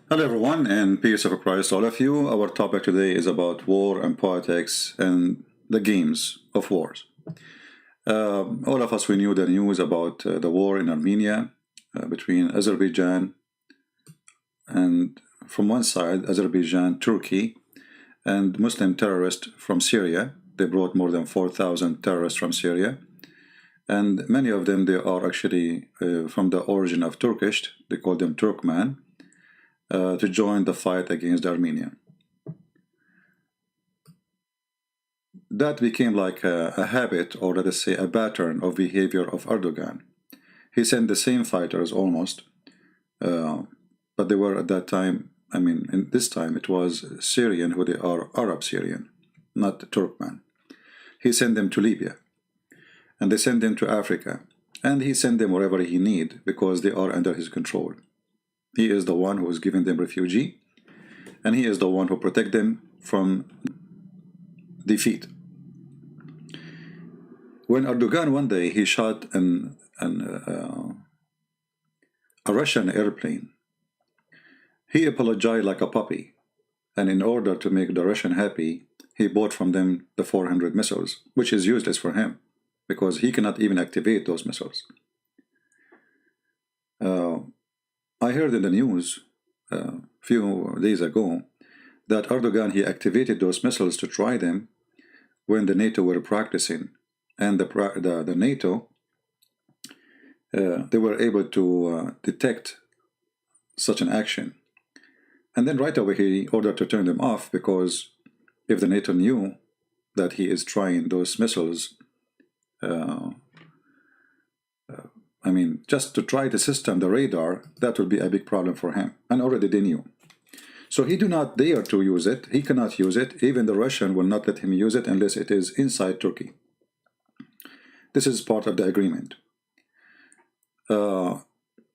Hello, everyone, and peace of Christ, all of you. Our topic today is about war and politics and the games of wars. All of us, we knew the news about the war in Armenia between Azerbaijan and, from one side, Azerbaijan, Turkey, and Muslim terrorists from Syria. They brought more than 4,000 terrorists from Syria. And many of them, they are actually from the origin of Turkish. They call them Turkmen. To join the fight against Armenia. That became like a habit, or let us say a pattern of behavior of Erdogan. He sent the same fighters almost, but they were at that time, in this time it was Syrian, who they are Arab Syrian, not Turkmen. He sent them to Libya, and they sent them to Africa, and he sent them wherever he need because they are under his control. He is the one who is giving them refugee, and he is the one who protects them from defeat. When Erdogan one day he shot a Russian airplane, he apologized like a puppy, and in order to make the Russian happy, he bought from them the 400 missiles, which is useless for him because he cannot even activate those missiles. I heard in the news a few days ago that Erdogan, he activated those missiles to try them when the NATO were practicing, and the NATO, they were able to detect such an action. And then right away he ordered to turn them off, because if the NATO knew that he is trying those missiles, just to try the system, the radar, that would be a big problem for him. And already they knew. So he do not dare to use it. He cannot use it. Even the Russian will not let him use it unless it is inside Turkey. This is part of the agreement. So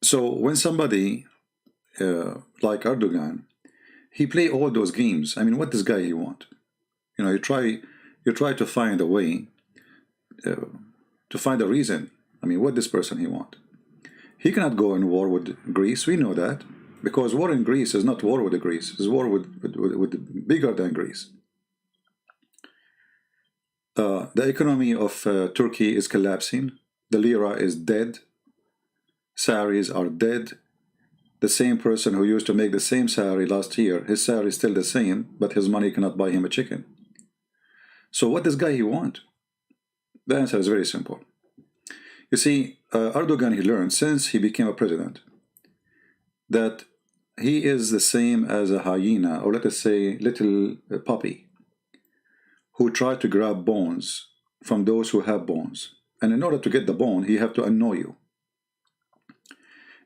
when somebody like Erdogan, he play all those games. What does guy he want? You try to find a way, to find a reason. What this person he want? He cannot go in war with Greece. We know that, because war in Greece is not war with Greece. It's war with bigger than Greece. The economy of Turkey is collapsing. The lira is dead. Salaries are dead. The same person who used to make the same salary last year, his salary is still the same, but his money cannot buy him a chicken. So what does guy he want? The answer is very simple. You see, Erdogan, he learned since he became a president that he is the same as a hyena, or let us say little puppy, who tried to grab bones from those who have bones. And in order to get the bone, he have to annoy you.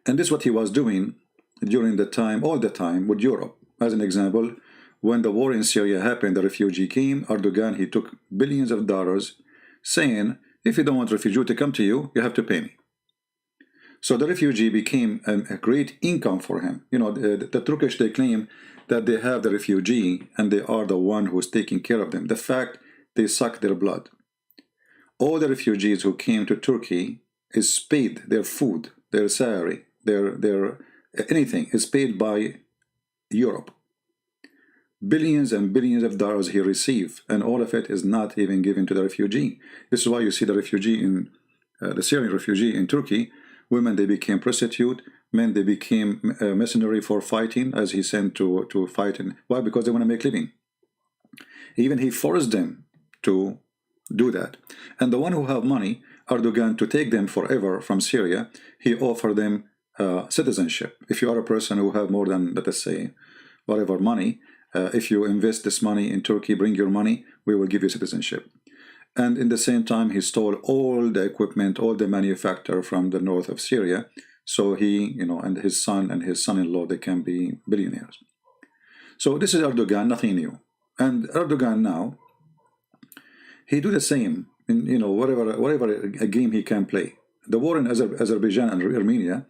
And this is what he was doing during the time, all the time, with Europe. As an example, when the war in Syria happened, the refugee came, Erdogan, he took billions of dollars, saying, if you don't want refugee to come to you, you have to pay me. So the refugee became a great income for him. The Turkish, they claim that they have the refugee and they are the one who's taking care of them. The fact, they suck their blood. All the refugees who came to Turkey is paid, their food, their salary, their anything is paid by Europe. Billions and billions of dollars he received, and all of it is not even given to the refugee. This is why you see the refugee in the Syrian refugee in Turkey. Women, they became prostitute. Men, they became mercenary for fighting, as he sent to fight. Why? Because they want to make living. Even he forced them to do that. And the one who have money, Erdogan, to take them forever from Syria, he offered them citizenship. If you are a person who have more than, let us say, whatever money, if you invest this money in Turkey, bring your money, we will give you citizenship. And in the same time, he stole all the equipment, all the manufacture from the north of Syria. So he, and his son and his son-in-law, they can be billionaires. So this is Erdogan, nothing new. And Erdogan now, he do the same in, whatever a game he can play. The war in Azerbaijan and Armenia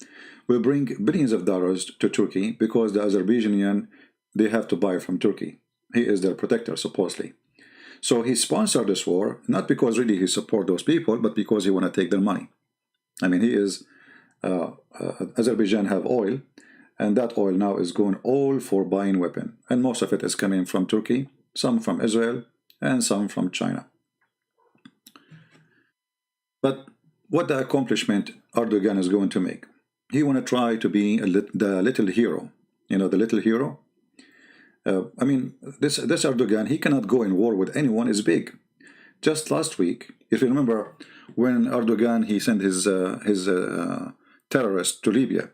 will bring billions of dollars to Turkey, because the Azerbaijanian, they have to buy from Turkey. He is their protector, supposedly. So he sponsored this war, not because really he support those people, but because he want to take their money. He is, Azerbaijan have oil, And that oil now is going all for buying weapon. And most of it is coming from Turkey, some from Israel, and some from China. But what the accomplishment Erdogan is going to make? He want to try to be the little hero. You know, the little hero? I mean, this Erdogan, he cannot go in war with anyone. Is big. Just last week, if you remember, when Erdogan, he sent his terrorists to Libya.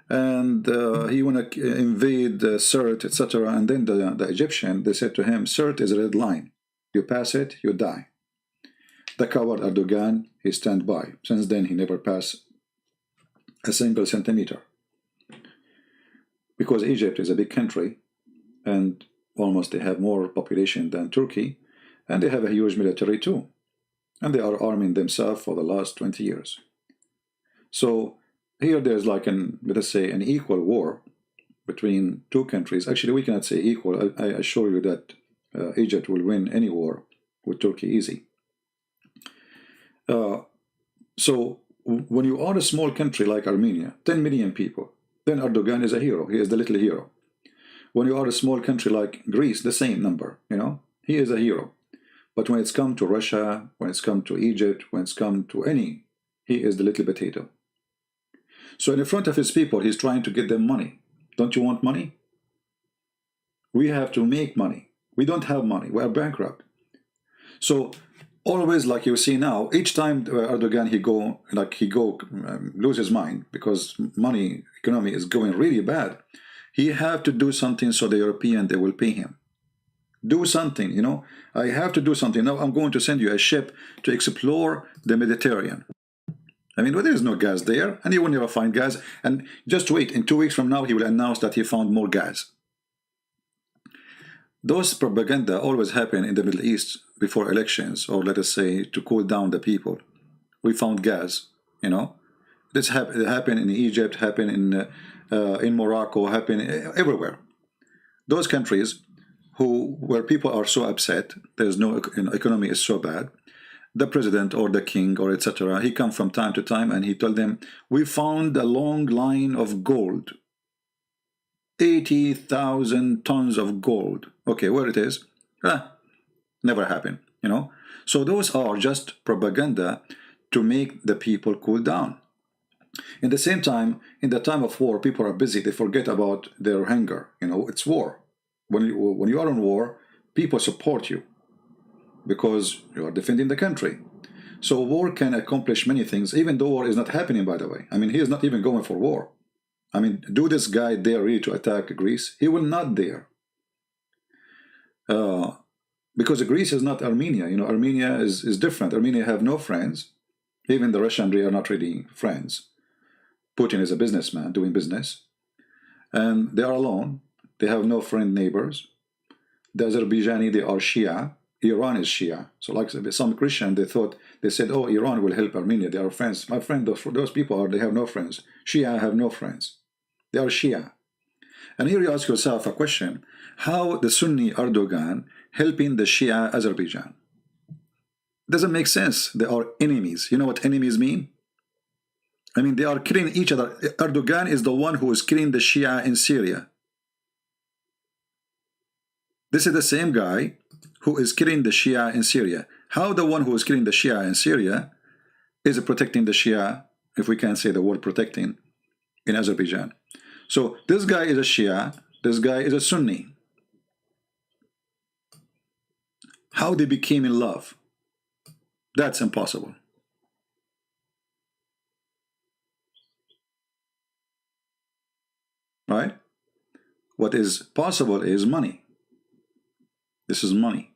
And he want to invade Sirte, etc. And then the Egyptian, they said to him, Sirte is a red line. You pass it, you die. The coward Erdogan, he stand by. Since then, he never passed a single centimeter. Because Egypt is a big country, and almost they have more population than Turkey, and they have a huge military too. And they are arming themselves for the last 20 years. So here there's like let us say, an equal war between two countries. Actually, we cannot say equal. I assure you that Egypt will win any war with Turkey easy. So when you are a small country like Armenia, 10 million people, then Erdogan is a hero. He is the little hero. When you are a small country like Greece, the same number, you know, he is a hero. But when it's come to Russia, when it's come to Egypt, when it's come to any, he is the little potato. So in front of his people, he's trying to get them money. Don't you want money? We have to make money. We don't have money. We are bankrupt. So always, like you see now, each time Erdogan lose his mind because money economy is going really bad. He have to do something so the European, they will pay him. Do something, you know. I have to do something. Now I'm going to send you a ship to explore the Mediterranean. I mean, well, there is no gas there, and he will never find gas. And just wait, in 2 weeks from now, he will announce that he found more gas. Those propaganda always happen in the Middle East before elections, or let us say, to cool down the people. We found gas, you know. This happened in Egypt, happened in Morocco, happened everywhere. Those countries where people are so upset, there's no economy is so bad, the president or the king or etc. He come from time to time and he told them, we found a long line of gold, 80,000 tons of gold. Okay, where it is? Never happened, you know. So those are just propaganda to make the people cool down. In the same time, in the time of war, people are busy. They forget about their hunger. You know, it's war. When you are in war, people support you because you are defending the country. So war can accomplish many things, even though war is not happening, by the way. I mean, he is not even going for war. I mean, do this guy dare really to attack Greece? He will not dare. Because Greece is not Armenia. You know, Armenia is different. Armenia have no friends. Even the Russian, they are not really friends. Putin is a businessman doing business. And they are alone. They have no friend neighbors. The Azerbaijani, they are Shia. Iran is Shia. So like some Christian, they said, oh, Iran will help Armenia. They are friends. My friend, those people they have no friends. Shia have no friends. They are Shia. And here you ask yourself a question. How the Sunni Erdogan helping the Shia Azerbaijan? Doesn't make sense. They are enemies. You know what enemies mean? I mean, they are killing each other. Erdogan is the one who is killing the Shia in Syria. This is the same guy who is killing the Shia in Syria. How the one who is killing the Shia in Syria is protecting the Shia, if we can say the word protecting, in Azerbaijan. So this guy is a Shia, this guy is a Sunni. How they became in love? That's impossible. Right? What is possible is money. This is money.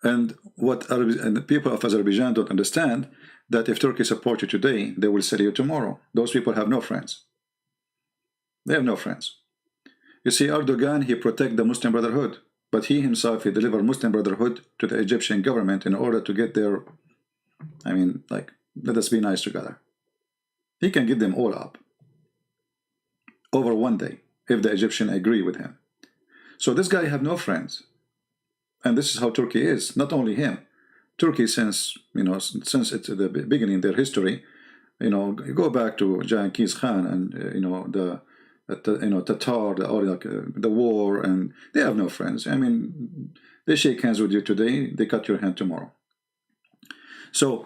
And what the people of Azerbaijan don't understand, that if Turkey supports you today, they will sell you tomorrow. Those people have no friends. They have no friends. You see, Erdogan, he protect the Muslim Brotherhood, but he himself, he delivered Muslim Brotherhood to the Egyptian government in order to get their, I mean, like, let us be nice together. He can get them all up over one day if the Egyptian agree with him. So this guy have no friends. And this is how Turkey is. Not only him. Turkey, since, you know, since it's the beginning, their history, You know, you go back to Genghis Khan and Tatar, the war, and they have no friends. I mean, they shake hands with you today, they cut your hand tomorrow. So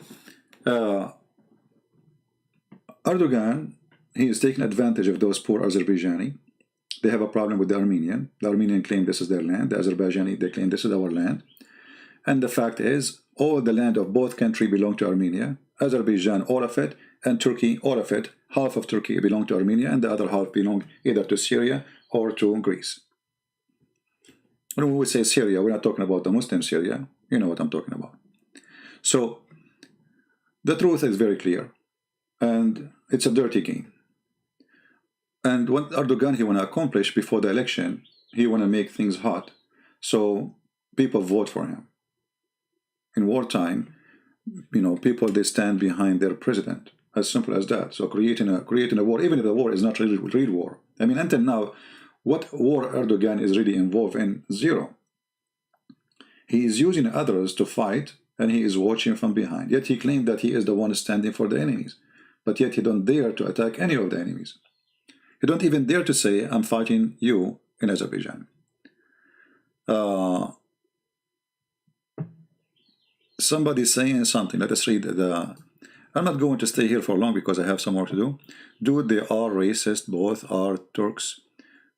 Erdogan, he is taking advantage of those poor Azerbaijani. They have a problem with the Armenian. The Armenian claim this is their land. The Azerbaijani, they claim this is our land. And the fact is, all the land of both countries belong to Armenia. Azerbaijan, all of it, and Turkey, all of it. Half of Turkey belong to Armenia, and the other half belong either to Syria or to Greece. When we say Syria, we're not talking about the Muslim Syria. You know what I'm talking about. So the truth is very clear, and it's a dirty game. And what Erdogan, he want to accomplish before the election, he want to make things hot, so people vote for him. In wartime, you know, people, they stand behind their president. As simple as that. So creating a war, even if the war is not really real war. I mean, until now, what war Erdogan is really involved in? Zero. He is using others to fight, and he is watching from behind. Yet he claimed that he is the one standing for the enemies. But yet he don't dare to attack any of the enemies. He don't even dare to say, I'm fighting you in Azerbaijan. Somebody saying something. Let us read the... I'm not going to stay here for long because I have some more to do. Dude, they are racist. Both are Turks.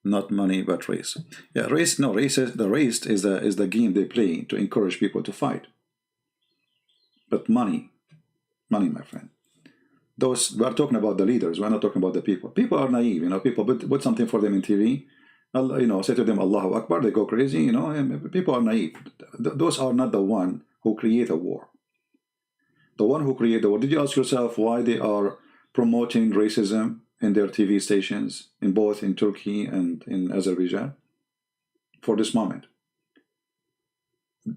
Not money, but race. Yeah, race. No, racist. The race is the game they play to encourage people to fight. But money, my friend. Those, we are talking about the leaders. We're not talking about the people. People are naive. You know, people put something for them in TV. You know, say to them Allahu Akbar. They go crazy. You know, and people are naive. Those are not the one who create a war. The one who created the war. Did you ask yourself why they are promoting racism in their TV stations, in both in Turkey and in Azerbaijan, for this moment?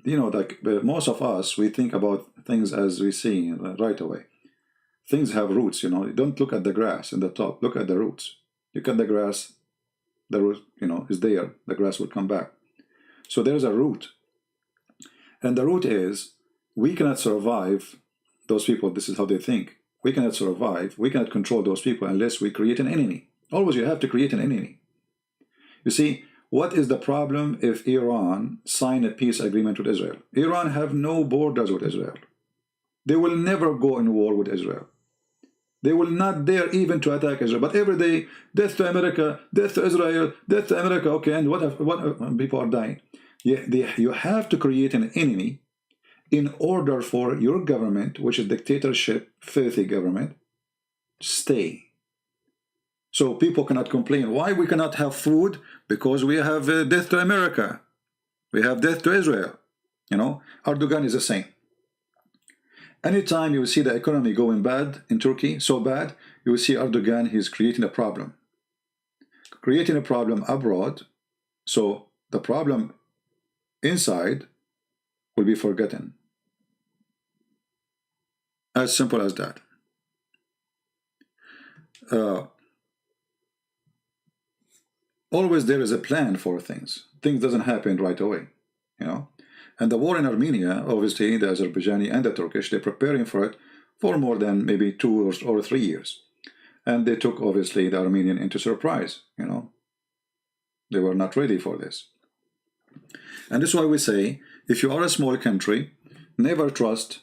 You know, like most of us, we think about things as we see right away. Things have roots, you know. Don't look at the grass in the top. Look at the roots. You cut the grass, the root, you know, is there. The grass will come back. So there's a root. And the root is, we cannot survive those people. This is how they think. We cannot survive. We cannot control those people unless we create an enemy. Always you have to create an enemy. You see, what is the problem if Iran sign a peace agreement with Israel? Iran have no borders with Israel. They will never go in war with Israel. They will not dare even to attack Israel. But every day, death to America, death to Israel, death to America. Okay, and what people are dying. You have to create an enemy in order for your government, which is dictatorship, filthy government, stay. So people cannot complain. Why we cannot have food? Because we have death to America. We have death to Israel. You know, Erdogan is the same. Anytime you see the economy going bad in Turkey, so bad, you will see Erdogan, he's creating a problem. Creating a problem abroad, so the problem inside will be forgotten. As simple as that. Always there is a plan for things. Things doesn't happen right away, you know. And the war in Armenia, obviously, the Azerbaijani and the Turkish, they're preparing for it for more than maybe 2 or 3 years. And they took, obviously, the Armenian into surprise, you know. They were not ready for this. And that's why we say, if you are a small country, never trust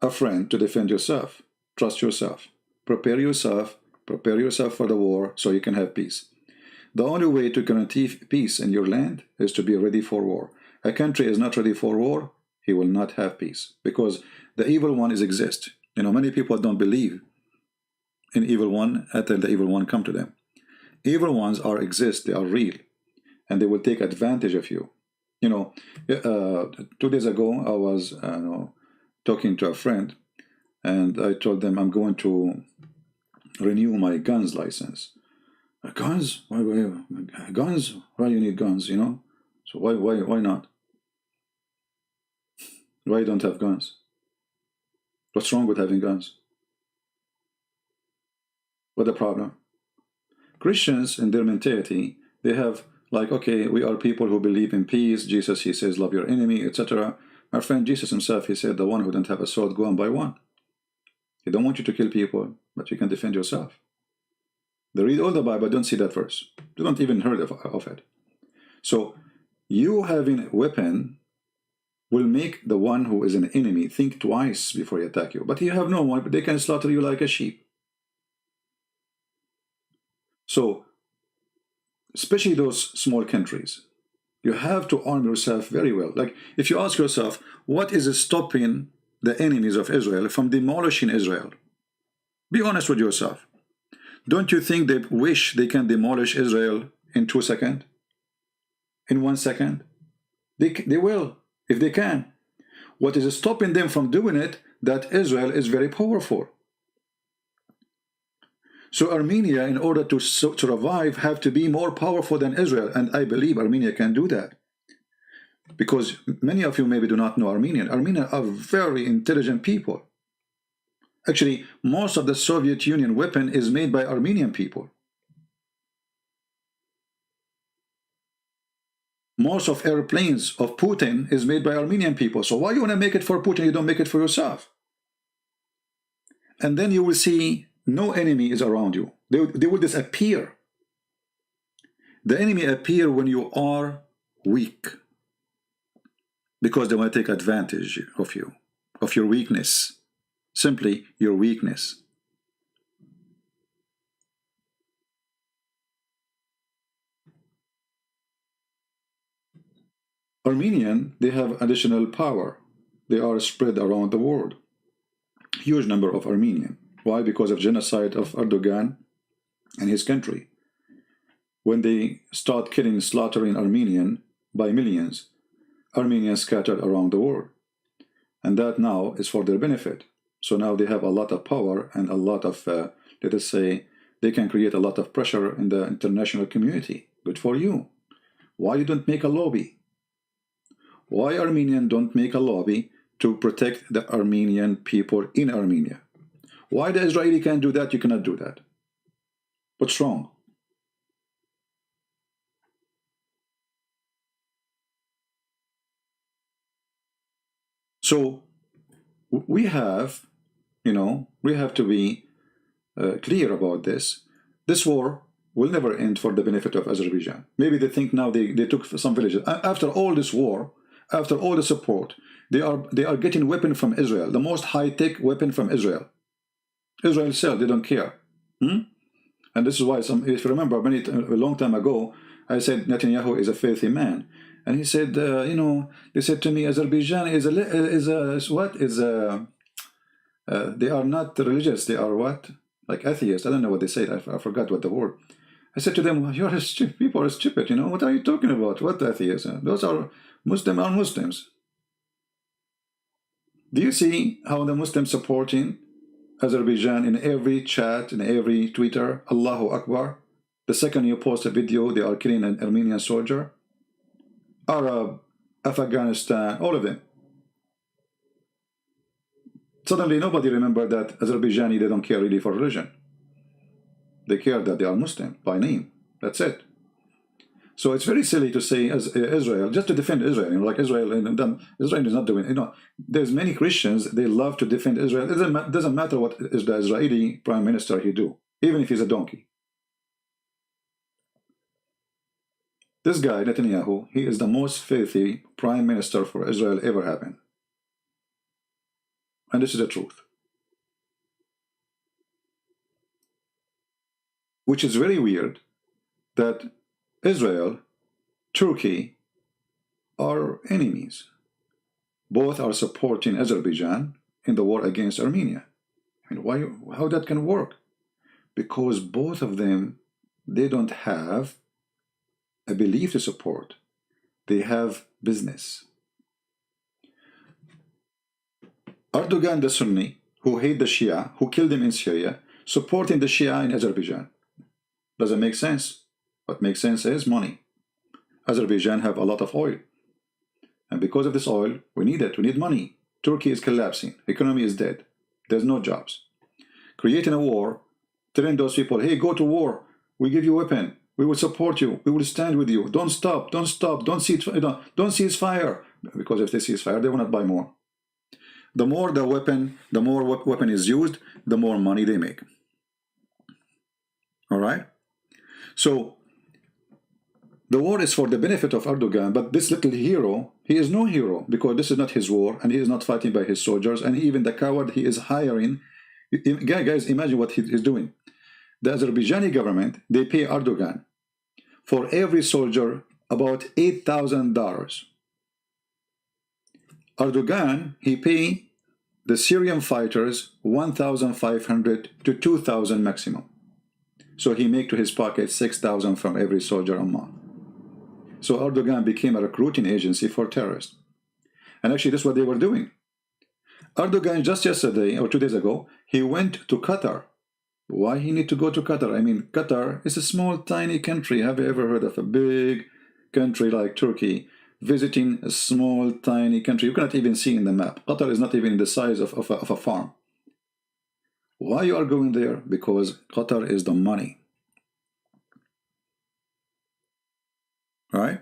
a friend to defend yourself. Trust yourself. Prepare yourself for the war so you can have peace. The only way to guarantee peace in your land is to be ready for war. A country is not ready for war, he will not have peace. Because the evil one exists. You know, many people don't believe in evil one until the evil one come to them. Evil ones exist, they are real. And they will take advantage of you. You know, 2 days ago, I was talking to a friend, and I told them I'm going to renew my guns license. Guns? Why guns? Why you need guns, you know? So why not? Why you don't have guns? What's wrong with having guns? What's the problem? Christians, in their mentality, they have like, okay, we are people who believe in peace. Jesus, he says, love your enemy, etc. My friend Jesus himself, he said, the one who don't have a sword, go and buy one. He don't want you to kill people, but you can defend yourself. They read all the Bible, don't see that verse. They don't even heard of it. So you having a weapon will make the one who is an enemy think twice before he attack you. But you have no one, but they can slaughter you like a sheep. So, especially those small countries, you have to arm yourself very well. Like, if you ask yourself, what is stopping the enemies of Israel from demolishing Israel? Be honest with yourself. Don't you think they wish they can demolish Israel in 2 seconds? In 1 second? They will, if they can. What is stopping them from doing it? That Israel is very powerful. So Armenia, in order to survive, have to be more powerful than Israel. And I believe Armenia can do that. Because many of you maybe do not know Armenian. Armenians are very intelligent people. Actually, most of the Soviet Union weapon is made by Armenian people. Most of airplanes of Putin is made by Armenian people. So why you want to make it for Putin? You don't make it for yourself. And then you will see no enemy is around you. They will disappear. The enemy appear when you are weak. Because they want to take advantage of you, of your weakness. Simply your weakness. Armenian, they have additional power. They are spread around the world. Huge number of Armenian. Why? Because of genocide of Erdogan and his country. When they start killing, slaughtering Armenian by millions, Armenians scattered around the world. And that now is for their benefit. So now they have a lot of power and a lot of, let us say, they can create a lot of pressure in the international community. Good for you. Why you don't make a lobby? Why Armenians don't make a lobby to protect the Armenian people in Armenia? Why the Israeli can do that, you cannot do that? What's wrong? So we have, we have to be clear about this. This war will never end for the benefit of Azerbaijan. Maybe they think now they took some villages. After all this war, after all the support, they are getting weapon from Israel, the most high-tech weapon from Israel. Israel sells, they don't care. And this is why, if you remember, a long time ago, I said Netanyahu is a filthy man. And he said, they said to me, Azerbaijan they are not religious, they are what? Like atheists. I don't know what they said, I forgot what the word. I said to them, you're stupid, people are stupid, what are you talking about? What atheists? Those are Muslims. Do you see how the Muslims supporting Azerbaijan in every chat, in every Twitter? Allahu Akbar. The second you post a video, they are killing an Armenian soldier. Arab, Afghanistan, all of them. Suddenly nobody remembered that Azerbaijani, they don't care really for religion. They care that they are Muslim by name. That's it. So it's very silly to say as Israel, just to defend Israel, like Israel, Israel is not doing, there's many Christians, they love to defend Israel. It doesn't matter what is the Israeli prime minister he do, even if he's a donkey. This guy, Netanyahu, he is the most filthy prime minister for Israel ever happened. And this is the truth. Which is very weird that Israel, Turkey are enemies. Both are supporting Azerbaijan in the war against Armenia. I mean, how that can work? Because both of them, they don't have a belief to support. They have business. Erdogan, the Sunni, who hate the Shia, who killed them in Syria, supporting the Shia in Azerbaijan. Does it make sense? What makes sense is money. Azerbaijan have a lot of oil. And because of this oil, we need it. We need money. Turkey is collapsing. Economy is dead. There's no jobs. Creating a war, telling those people, hey, go to war. We give you a weapon. We will support you. We will stand with you. Don't stop. Don't stop. Don't cease fire. Because if they cease fire, they will not buy more. the more the weapon is used, the more money they make. All right? So the war is for the benefit of Erdogan, but this little hero, he is no hero, because this is not his war, and he is not fighting by his soldiers, and even the coward he is hiring. Guys, imagine what he's doing. The Azerbaijani government, they pay Erdogan for every soldier about $8,000. Erdogan, he pay the Syrian fighters 1,500 to 2,000 maximum. So he make to his pocket 6,000 from every soldier a month. So Erdogan became a recruiting agency for terrorists. And actually, this is what they were doing. Erdogan, just yesterday or 2 days ago, he went to Qatar. Why he need to go to Qatar? I mean, Qatar is a small, tiny country. Have you ever heard of a big country like Turkey visiting a small, tiny country? You cannot even see in the map. Qatar is not even the size of a farm. Why you are going there? Because Qatar is the money. Right?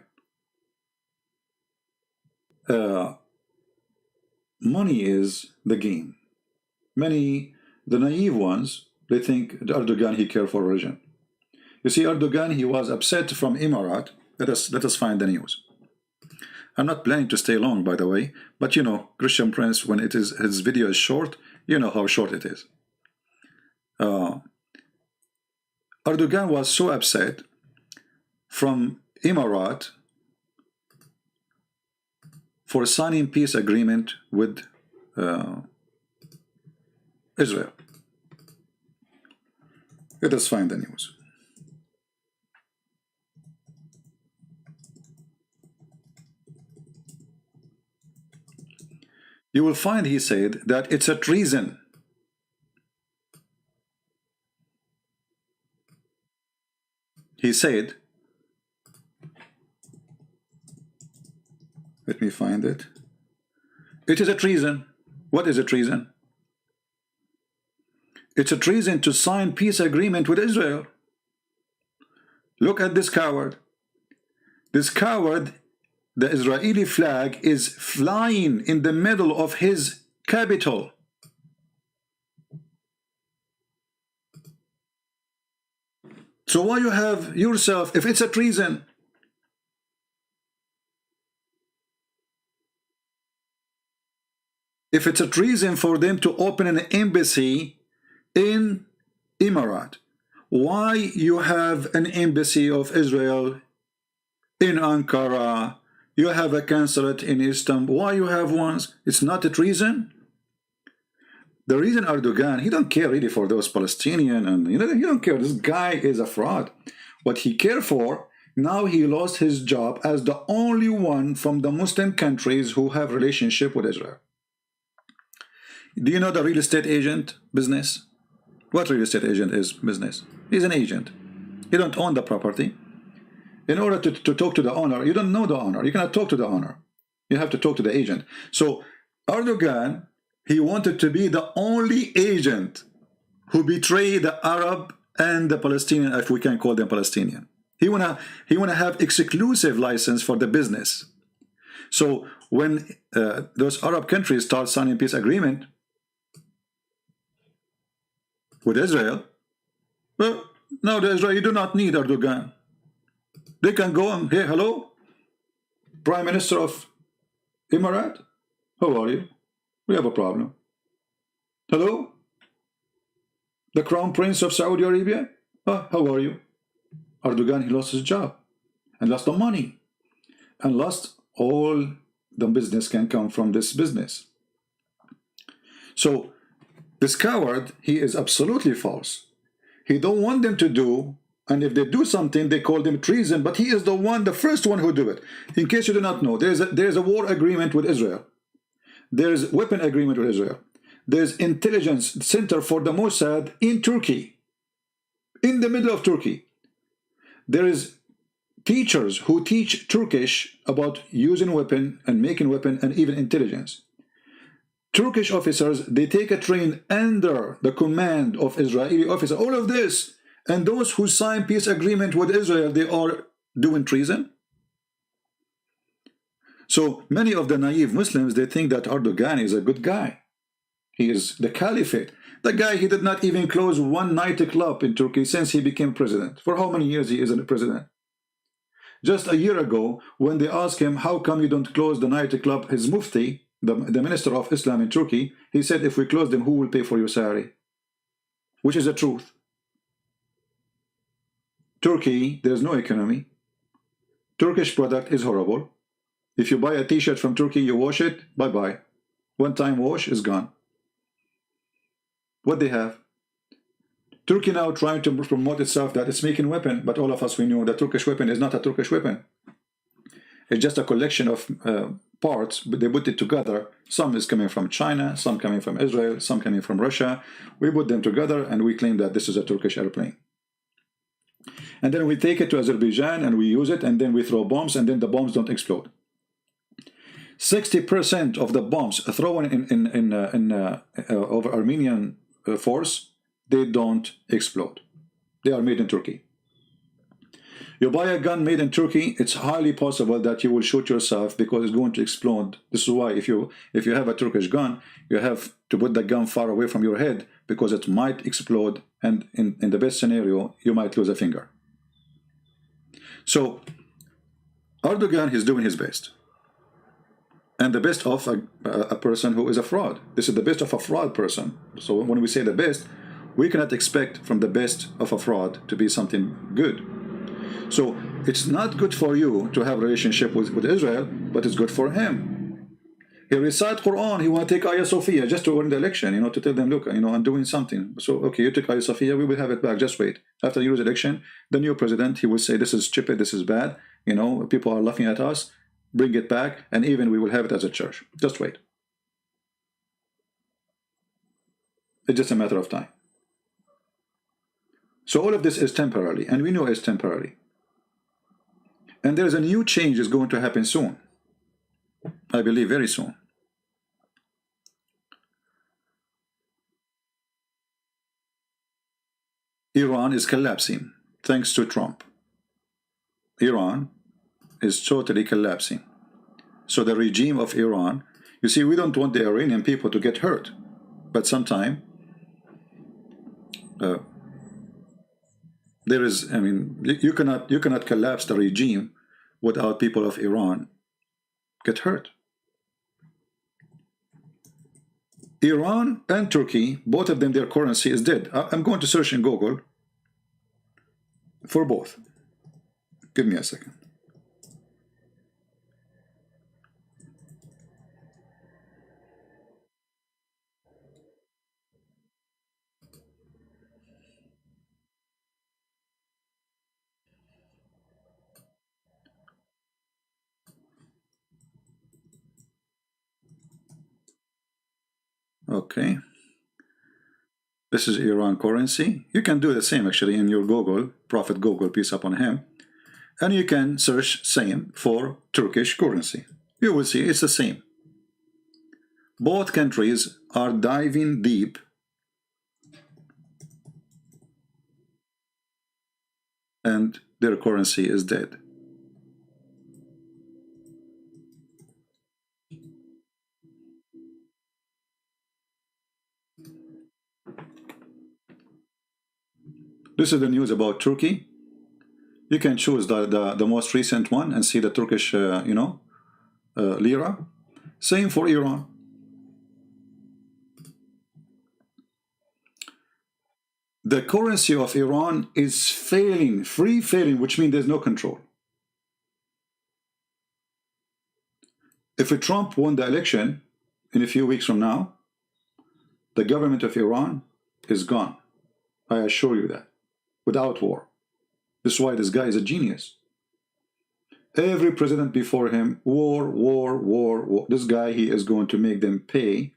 Money is the game. The naive ones, they think Erdogan, he care for religion. You see, Erdogan, he was upset from Emirat. Let us find the news. I'm not planning to stay long, by the way, but you know, Christian Prince, when his video is short, you know how short it is. Erdogan was so upset from Emirat for signing peace agreement with Israel. Let us find the news. You will find he said that it's a treason. He said, let me find it. It is a treason. What is a treason? It's a treason to sign peace agreement with Israel. Look at this coward. This coward, the Israeli flag is flying in the middle of his capital. So why you have yourself, if it's a treason, if it's a treason for them to open an embassy in Emirat, why you have an embassy of Israel in Ankara, you have a consulate in Istanbul, why you have ones? It's not a treason. The reason Erdogan, he don't care really for those Palestinians, and you know, he don't care. This guy is a fraud. What he cared for, now he lost his job as the only one from the Muslim countries who have relationship with Israel. Do you know the real estate agent business? What real estate agent is business? He's an agent. He don't own the property. In order to talk to the owner, you don't know the owner. You cannot talk to the owner. You have to talk to the agent. So Erdogan, he wanted to be the only agent who betrayed the Arab and the Palestinian, if we can call them Palestinian. He wanna have exclusive license for the business. So when those Arab countries start signing peace agreement with Israel, well, now the Israeli do not need Erdogan. They can go and, hey, hello, Prime Minister of Emirat, how are you? We have a problem. Hello? The Crown Prince of Saudi Arabia? How are you? Erdogan, he lost his job and lost the money and lost all the business can come from this business. So this coward, he is absolutely false. He don't want them to do, and if they do something, they call them treason, but he is the first one who do it. In case you do not know, there is a war agreement with Israel. There is weapon agreement with Israel. There's intelligence center for the Mossad in Turkey, in the middle of Turkey. There is teachers who teach Turkish about using weapon and making weapon and even intelligence. Turkish officers, they take a train under the command of Israeli officers. All of this, and those who sign peace agreement with Israel, they are doing treason. So many of the naive Muslims, they think that Erdogan is a good guy. He is the caliphate. The guy, he did not even close one nightclub in Turkey since he became president. For how many years he is a president? Just a year ago, when they asked him, how come you don't close the nightclub, his mufti, the minister of Islam in Turkey, he said, if we close them, who will pay for your salary? Which is the truth. Turkey, there's no economy. Turkish product is horrible. If you buy a t-shirt from Turkey, you wash it, bye-bye. One time wash is gone. What they have? Turkey now trying to promote itself that it's making weapon, but all of us, we know that Turkish weapon is not a Turkish weapon. It's just a collection of parts, but they put it together. Some is coming from China, some coming from Israel, some coming from Russia. We put them together and we claim that this is a Turkish airplane. And then we take it to Azerbaijan and we use it, and then we throw bombs, and then the bombs don't explode. 60% of the bombs thrown over Armenian force, they don't explode. They are made in Turkey. You buy a gun made in Turkey, it's highly possible that you will shoot yourself because it's going to explode. This is why if you have a Turkish gun, you have to put the gun far away from your head because it might explode, and in the best scenario, you might lose a finger. So Erdogan is doing his best. And the best of a person who is a fraud. This is the best of a fraud person. So when we say the best, we cannot expect from the best of a fraud to be something good. So it's not good for you to have a relationship with Israel, but it's good for him. He recites Quran, he want to take Ayah Sophia just to win the election, to tell them, look, I'm doing something. So, okay, you took Ayah Sophia, we will have it back, just wait. After you lose the election, the new president, he will say, this is stupid, this is bad, people are laughing at us. Bring it back, and even we will have it as a church. Just wait. It's just a matter of time. So all of this is temporary, and we know it's temporary. And there is a new change is going to happen soon. I believe very soon. Iran is collapsing thanks to Trump. Iran is totally collapsing. So the regime of Iran, you see, we don't want the Iranian people to get hurt, but sometime there is, you cannot collapse the regime without people of Iran get hurt. Iran and Turkey, both of them, their currency is dead. I'm going to search in Google for both. Give me a second. Okay, this is Iran currency. You can do the same actually in your Google, Prophet Google, peace upon him, and you can search same for Turkish currency. You will see it's the same. Both countries are diving deep and their currency is dead. This is the news about Turkey. You can choose the most recent one and see the Turkish, lira. Same for Iran. The currency of Iran is failing, free failing, which means there's no control. If Trump won the election in a few weeks from now, the government of Iran is gone. I assure you that. Without war. This is why this guy is a genius. Every president before him, war, war, war, war. This guy, he is going to make them pay,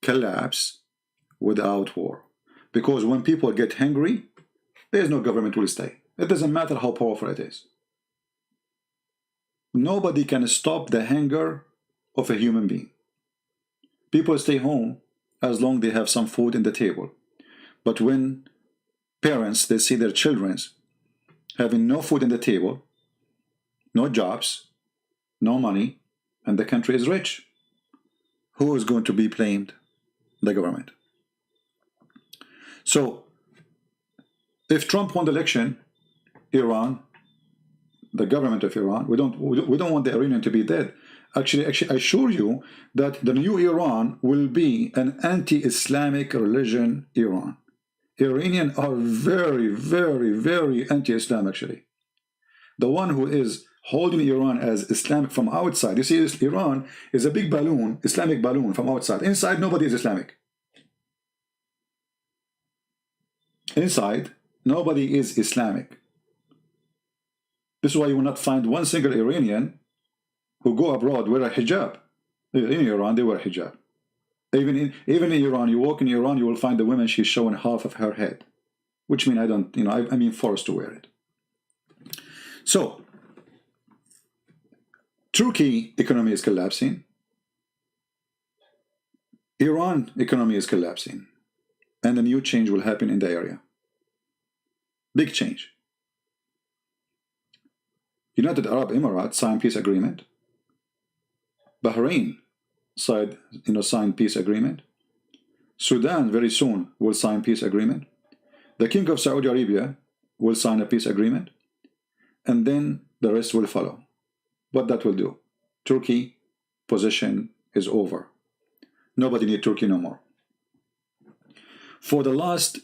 collapse without war. Because when people get hungry, there's no government will stay. It doesn't matter how powerful it is. Nobody can stop the hunger of a human being. People stay home as long as they have some food in the table. But when parents, they see their children having no food in the table, no jobs, no money, and the country is rich, who is going to be blamed? the government. So if Trump won the election, Iran, the government of Iran, we don't want the Iranian to be dead. Actually, I assure you that the new Iran will be an anti-Islamic religion Iran. Iranians are very, very, very anti-Islam actually. The one who is holding Iran as Islamic from outside, you see, Iran is a big balloon, Islamic balloon from outside. Inside, nobody is Islamic. Inside, nobody is Islamic. This is why you will not find one single Iranian who go abroad wear a hijab. In Iran, they wear a hijab. Even in Iran, you walk in Iran, you will find the woman, she's showing half of her head, which means I mean forced to wear it. So, Turkey economy is collapsing. Iran economy is collapsing. And a new change will happen in the area. Big change. United Arab Emirates signed peace agreement. Bahrain signed peace agreement. Sudan very soon will sign peace agreement. The King of Saudi Arabia will sign a peace agreement. And then the rest will follow. What that will do? Turkey position is over. Nobody needs Turkey no more. For the last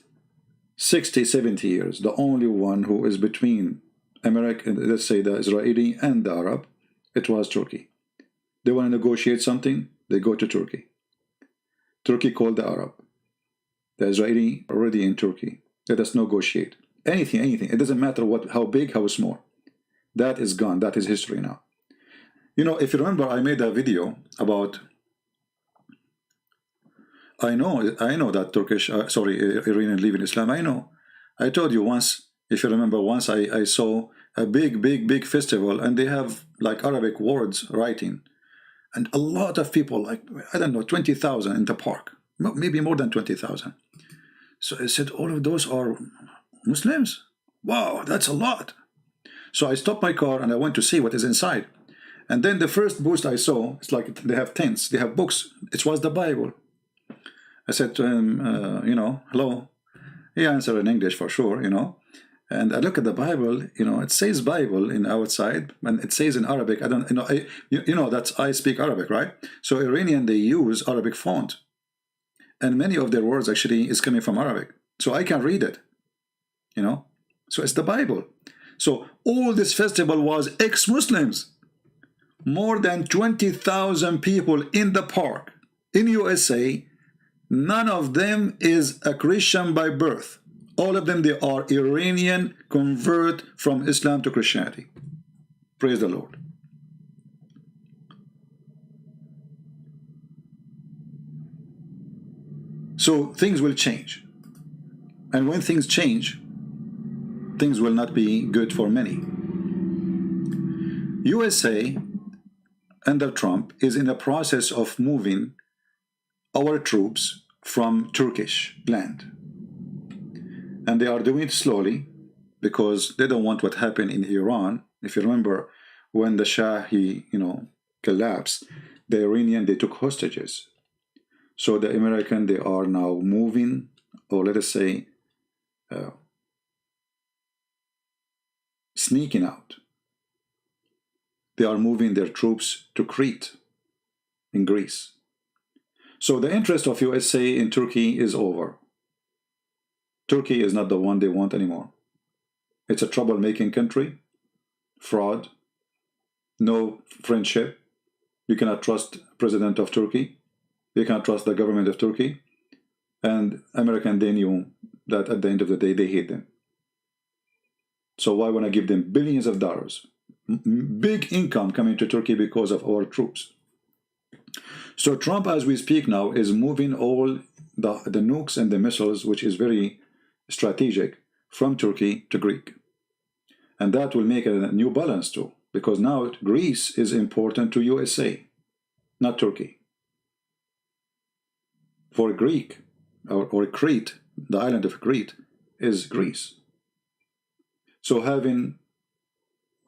60, 70 years, the only one who is between America, let's say the Israeli and the Arab, it was Turkey. They want to negotiate something, they go to Turkey. Turkey called the Arab. The Israeli already in Turkey. Let us negotiate. Anything. It doesn't matter how big, how small. That is gone. That is history now. You know, if you remember, I made a video about. I know that Iranian leaving Islam. I know. I told you once, if you remember, once I saw a big festival, and they have like Arabic words writing, and a lot of people, like I don't know, 20,000 in the park, maybe more than 20,000. So I said, all of those are Muslims. Wow, that's a lot. So I stopped my car and I went to see what is inside. And then the first booth I saw, it's like they have tents, they have books. It was the Bible. I said to him, hello. He answered in English for sure, And I look at the Bible, it says Bible in outside, and it says in Arabic. I don't, that's I speak Arabic, right? So Iranian, they use Arabic font, and many of their words actually is coming from Arabic, so I can read it, So it's the Bible. So all this festival was ex-Muslims. More than 20,000 people in the park in USA. None of them is a Christian by birth. All of them, they are Iranian convert from Islam to Christianity. Praise the Lord. So things will change. And when things change, things will not be good for many. USA, under Trump, is in the process of moving our troops from Turkish land. And they are doing it slowly because they don't want what happened in Iran. If you remember, when the Shah, collapsed, the Iranian, they took hostages. So the American, they are now moving, or let us say, sneaking out. They are moving their troops to Crete in Greece. So the interest of USA in Turkey is over. Turkey is not the one they want anymore. It's a troublemaking country, fraud, no friendship. You cannot trust President of Turkey. You cannot trust the government of Turkey. And American, they knew that at the end of the day, they hate them. So why want to give them billions of dollars? Big income coming to Turkey because of our troops. So Trump, as we speak now, is moving all the nukes and the missiles, which is very strategic, from Turkey to Greek. And that will make a new balance too, because now Greece is important to USA, not Turkey. For Greek, or Crete, the island of Crete, is Greece. So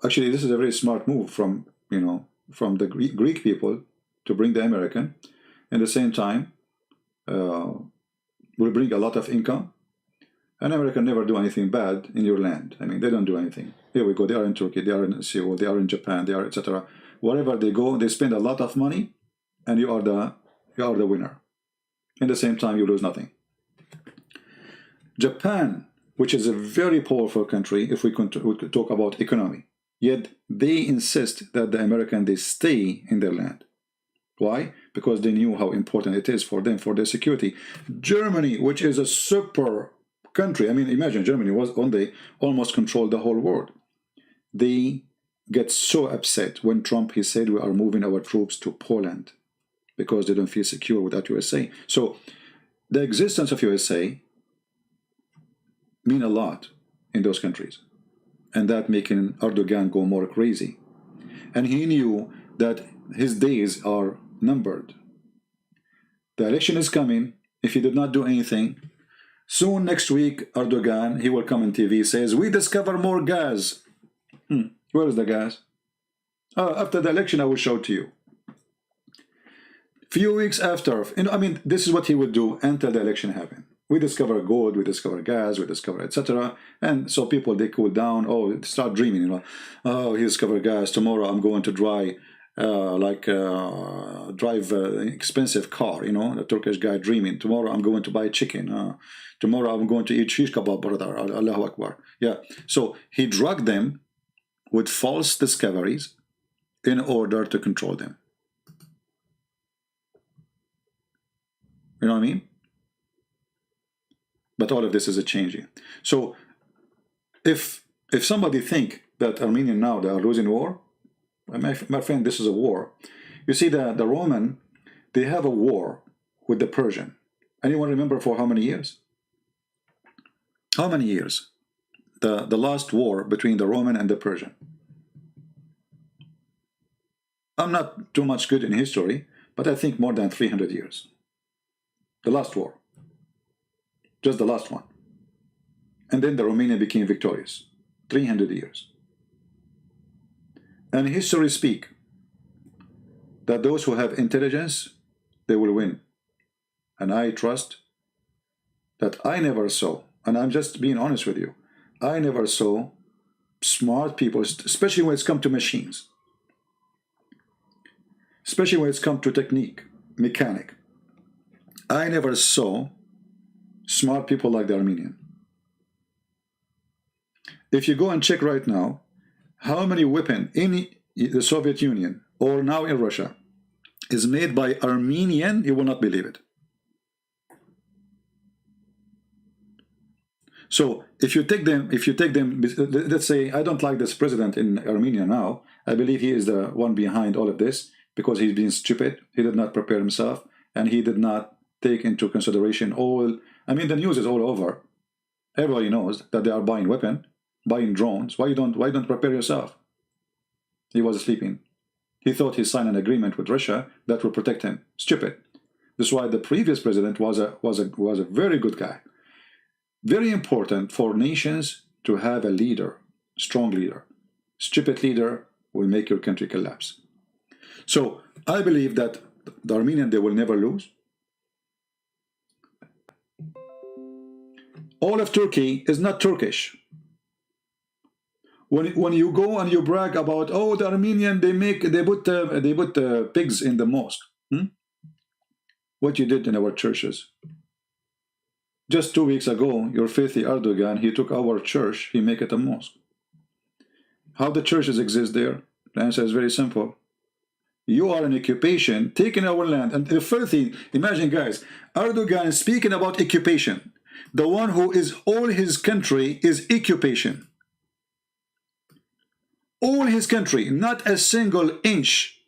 actually this is a very smart move from the Greek people to bring the American. At the same time, will bring a lot of income. And America never do anything bad in your land. I mean, they don't do anything. Here we go. They are in Turkey. They are in Seoul. They are in Japan. They are, etc. Wherever they go, they spend a lot of money, and you are the winner. In the same time, you lose nothing. Japan, which is a very powerful country, if we could talk about economy, yet they insist that the Americans, they stay in their land. Why? Because they knew how important it is for them, for their security. Germany, which is a super country, I mean, imagine Germany was almost controlled the whole world. They get so upset when Trump, he said, we are moving our troops to Poland because they don't feel secure without USA. So the existence of USA mean a lot in those countries, and that making Erdogan go more crazy. And he knew that his days are numbered. The election is coming. If he did not do anything, soon next week, Erdogan, he will come on TV, says, we discover more gas. Where is the gas? After the election, I will show it to you. Few weeks after, I mean, this is what he would do until the election happened. We discover gold, we discover gas, we discover etc. And so people, they cool down. Oh, start dreaming, Oh, he discovered gas. Tomorrow I'm going to drive an expensive car, the Turkish guy dreaming. Tomorrow I'm going to buy chicken. Tomorrow I'm going to eat shish kebab, brother. Allahu Akbar. Yeah. So he drugged them with false discoveries in order to control them. You know what I mean? But all of this is changing. So if somebody think that Armenians now, they are losing war, my friend, this is a war. You see, the Roman, they have a war with the Persian. Anyone remember for how many years? How many years? The last war between the Roman and the Persian. I'm not too much good in history, but I think more than 300 years. The last war. Just the last one. And then the Romania became victorious. 300 years. And history speak that those who have intelligence, they will win. And I trust that I never saw, and I'm just being honest with you, I never saw smart people, especially when it's come to machines, especially when it's come to technique, mechanic. I never saw smart people like the Armenian. If you go and check right now, how many weapons in the Soviet Union or now in Russia is made by Armenian, you will not believe it. So if you take them, let's say, I don't like this president in Armenia now. I believe he is the one behind all of this because he's been stupid. He did not prepare himself, and he did not take into consideration all. I mean, the news is all over. Everybody knows that they are buying weapons, buying drones. Why don't prepare yourself? He was sleeping. He thought he signed an agreement with Russia that will protect him. Stupid. That's why the previous president was a very good guy. Very important for nations to have a leader, strong leader. Stupid leader will make your country collapse. So I believe that the Armenians, they will never lose. All of Turkey is not Turkish. When you go and you brag about, oh, the Armenian, they put pigs in the mosque. What you did in our churches. Just 2 weeks ago, your filthy Erdogan, he took our church, he make it a mosque. How the churches exist there? The answer is very simple. You are an occupation, taking our land. And the filthy, imagine guys, Erdogan is speaking about occupation. The one who is all his country is occupation. All his country, not a single inch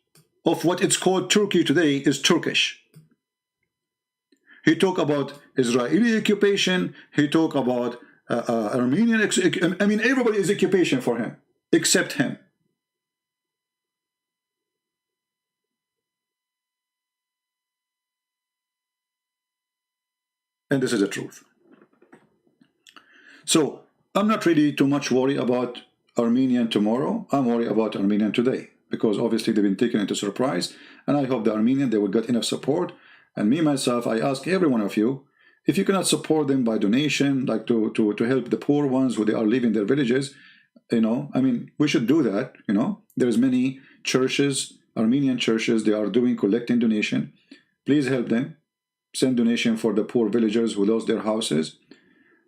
of what it's called Turkey today is Turkish. He talk about Israeli occupation. He talk about Armenian. I mean, everybody is occupation for him, except him. And this is the truth. So I'm not really too much worried about Armenian tomorrow. I'm worried about Armenian today, because obviously they've been taken into surprise. And I hope the Armenian, they will get enough support. And me, myself, I ask every one of you, if you cannot support them by donation, like to help the poor ones who they are leaving their villages, you know, I mean, we should do that, you know. There's many churches, Armenian churches, they are collecting donation. Please help them. Send donation for the poor villagers who lost their houses.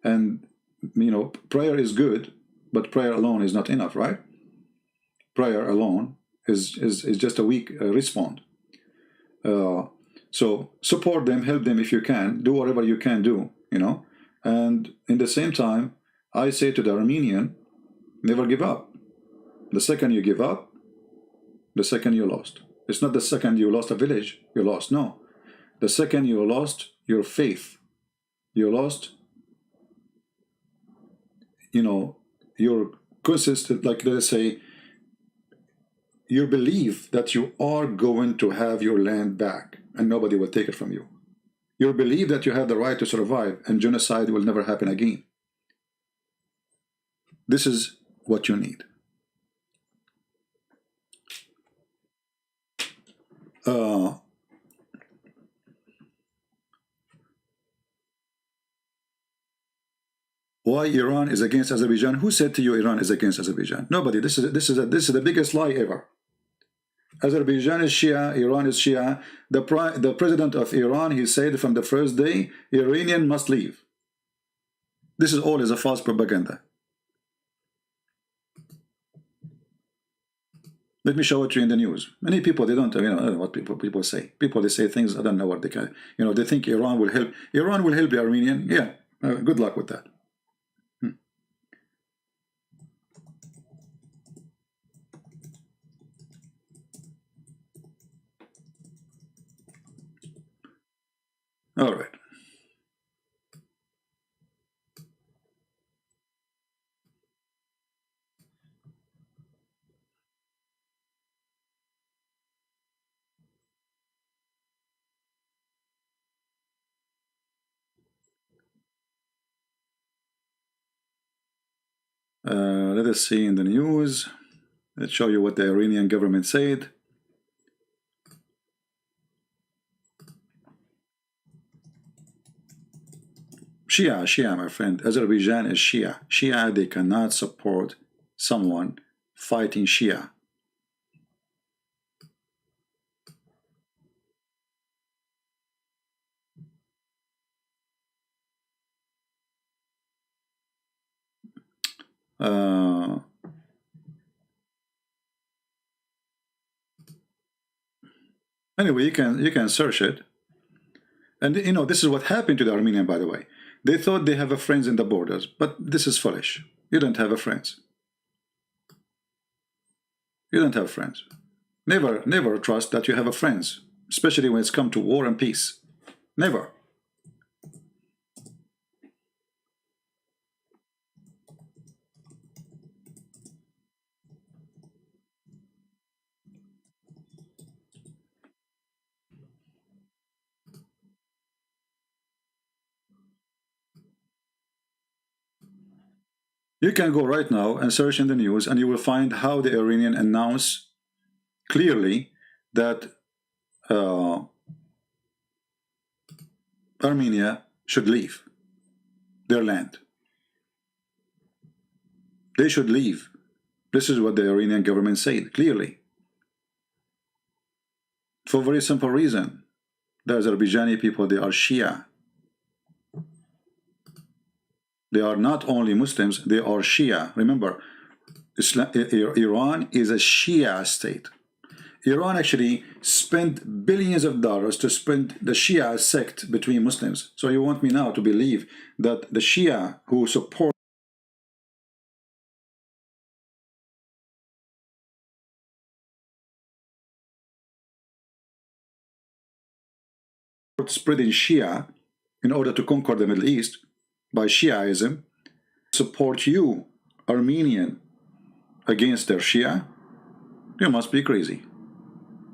And, you know, prayer is good, but prayer alone is not enough, right? Prayer alone is just a weak response. So support them, help them if you can, do whatever you can do, you know. And in the same time, I say to the Armenian, never give up. The second you give up, the second you lost. It's not the second you lost a village, you lost. No. The second you lost your faith, you lost, you know, your consistent, like let's say, your belief that you are going to have your land back and nobody will take it from you. Your belief that you have the right to survive and genocide will never happen again. This is what you need. Why Iran is against Azerbaijan? Who said to you Iran is against Azerbaijan? Nobody. This is the biggest lie ever. Azerbaijan is Shia, Iran is Shia. The president of Iran, he said from the first day, Iranian must leave. This is all is a false propaganda. Let me show it to you in the news. Many people, they don't, you know, I don't know what people say. People, they say things, I don't know what they can, you know, they think Iran will help. Iran will help the Armenian. Yeah, good luck with that. All right. Let us see in the news. Let's show you what the Iranian government said. Shia, my friend. Azerbaijan is Shia. Shia, they cannot support someone fighting Shia. Anyway, you can search it. And you know, this is what happened to the Armenian, by the way. They thought they have a friends in the borders, but this is foolish. You don't have a friends. You don't have friends. Never trust that you have a friends, especially when it's come to war and peace. Never. You can go right now and search in the news and you will find how the Iranian announced clearly that Armenia should leave their land. They should leave. This is what the Iranian government said clearly. For a very simple reason. The Azerbaijani people, they are Shia. They are not only Muslims, they are Shia. Remember, Iran is a Shia state. Iran actually spent billions of dollars to spend the Shia sect between Muslims. So you want me now to believe that the Shia who support spreading Shia in order to conquer the Middle East by Shiaism, support you, Armenian, against their Shia? You must be crazy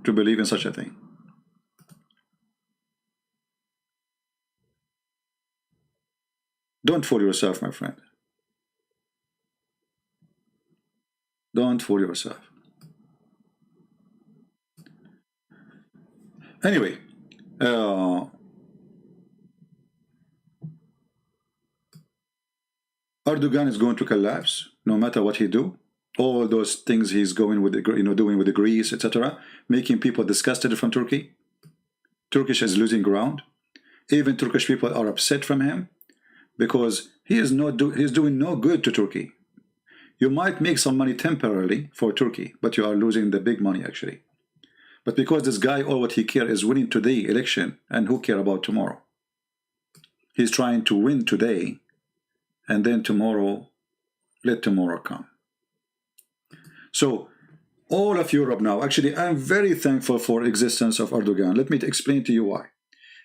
to believe in such a thing. Don't fool yourself, my friend. Don't fool yourself. Anyway, Uh, Erdogan is going to collapse no matter what he do. All those things he's going with, doing with the Greece, etc., making people disgusted from Turkey. Turkish is losing ground. Even Turkish people are upset from him because he's doing no good to Turkey. You might make some money temporarily for Turkey, but you are losing the big money actually. But because this guy, all what he cares is winning today election, and who care about tomorrow? He's trying to win today, and then tomorrow, let tomorrow come. So all of Europe now, actually, I'm very thankful for existence of Erdogan. Let me explain to you why.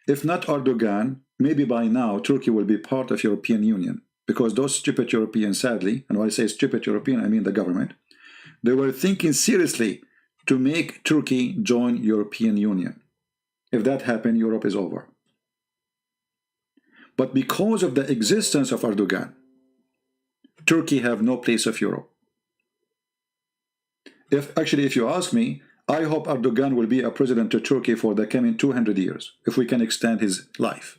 If not Erdogan, maybe by now Turkey will be part of European Union, because those stupid Europeans, sadly, and when I say stupid European, I mean the government, they were thinking seriously to make Turkey join European Union. If that happened, Europe is over. But because of the existence of Erdogan, Turkey have no place of Europe. If you ask me, I hope Erdogan will be a president to Turkey for the coming 200 years, if we can extend his life.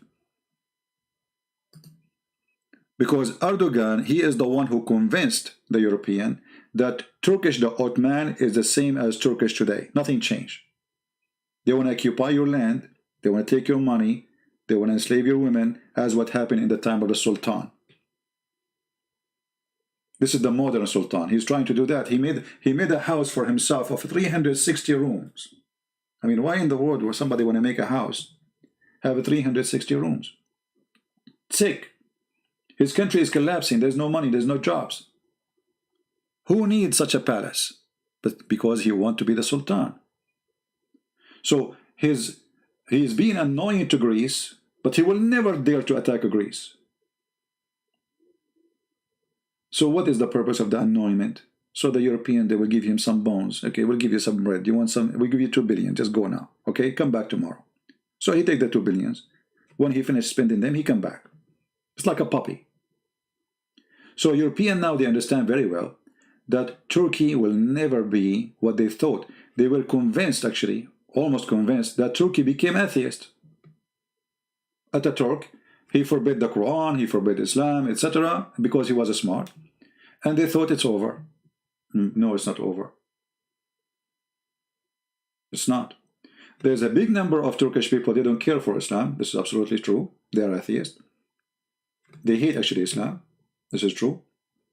Because Erdogan, he is the one who convinced the European that Turkish, the Ottoman, is the same as Turkish today. Nothing changed. They want to occupy your land, they want to take your money, they want to enslave your women, as what happened in the time of the Sultan. This is the modern Sultan. He's trying to do that. He made a house for himself of 360 rooms. I mean, why in the world would somebody want to make a house have 360 rooms? Sick. His country is collapsing. There's no money. There's no jobs. Who needs such a palace? But because he wants to be the Sultan. So he's being annoying to Greece, but he will never dare to attack Greece. So what is the purpose of the annoyment? So the European, they will give him some bones. Okay, we'll give you some bread. You want some? We'll give you 2 billion. Just go now. Okay, come back tomorrow. So he take the 2 billions. When he finished spending them, he come back. It's like a puppy. So European now, they understand very well that Turkey will never be what they thought. They were convinced, actually, almost convinced, that Turkey became atheist. Ataturk, he forbade the Quran, he forbade Islam, etc., because he was smart. And they thought it's over. No, it's not over. It's not. There's a big number of Turkish people, they don't care for Islam. This is absolutely true. They are atheists. They hate actually Islam. This is true.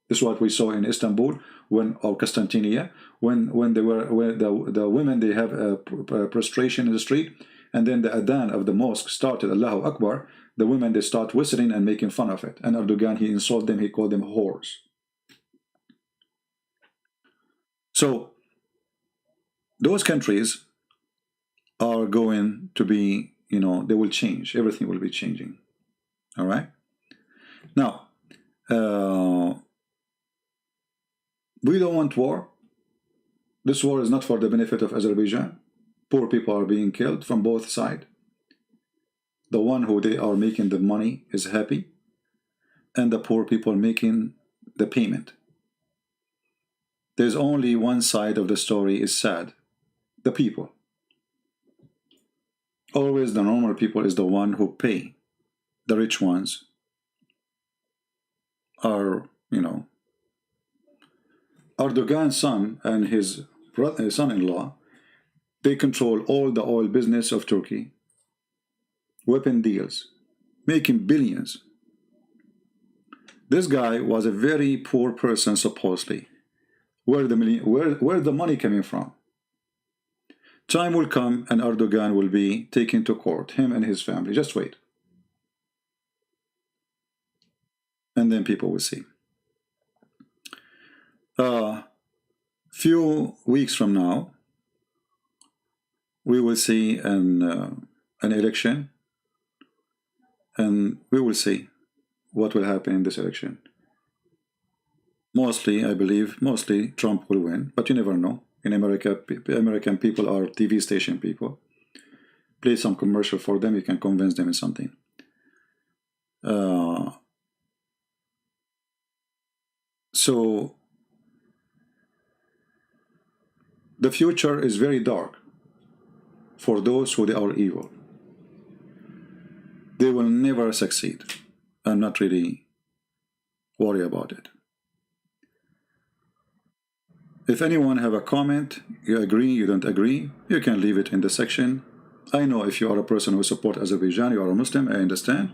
This is what we saw in Istanbul or Constantinia, when the women, they have a prostration in the street, and then the adhan of the mosque started, Allahu Akbar. The women, they start whistling and making fun of it. And Erdogan, he insulted them, he called them whores. So those countries are going to be, they will change. Everything will be changing. All right? Now, we don't want war. This war is not for the benefit of Azerbaijan. Poor people are being killed from both sides. The one who they are making the money is happy, and the poor people making the payment. There's only one side of the story is sad. The people. Always the normal people is the one who pay. The rich ones are, Erdogan's son and his son-in-law, they control all the oil business of Turkey. Weapon deals, making billions. This guy was a very poor person, supposedly. Where the money coming from? Time will come and Erdogan will be taken to court, him and his family. Just wait. And then people will see. Few weeks from now, we will see an election, and we will see what will happen in this election. Mostly, I believe, Trump will win, but you never know. In America, American people are TV station people. Play some commercial for them, you can convince them in something. So the future is very dark for those who they are evil. they will never succeed. I'm not really worried about it. If anyone have a comment, you agree, you don't agree, you can leave it in the section. I know if you are a person who supports Azerbaijan, you are a Muslim, I understand.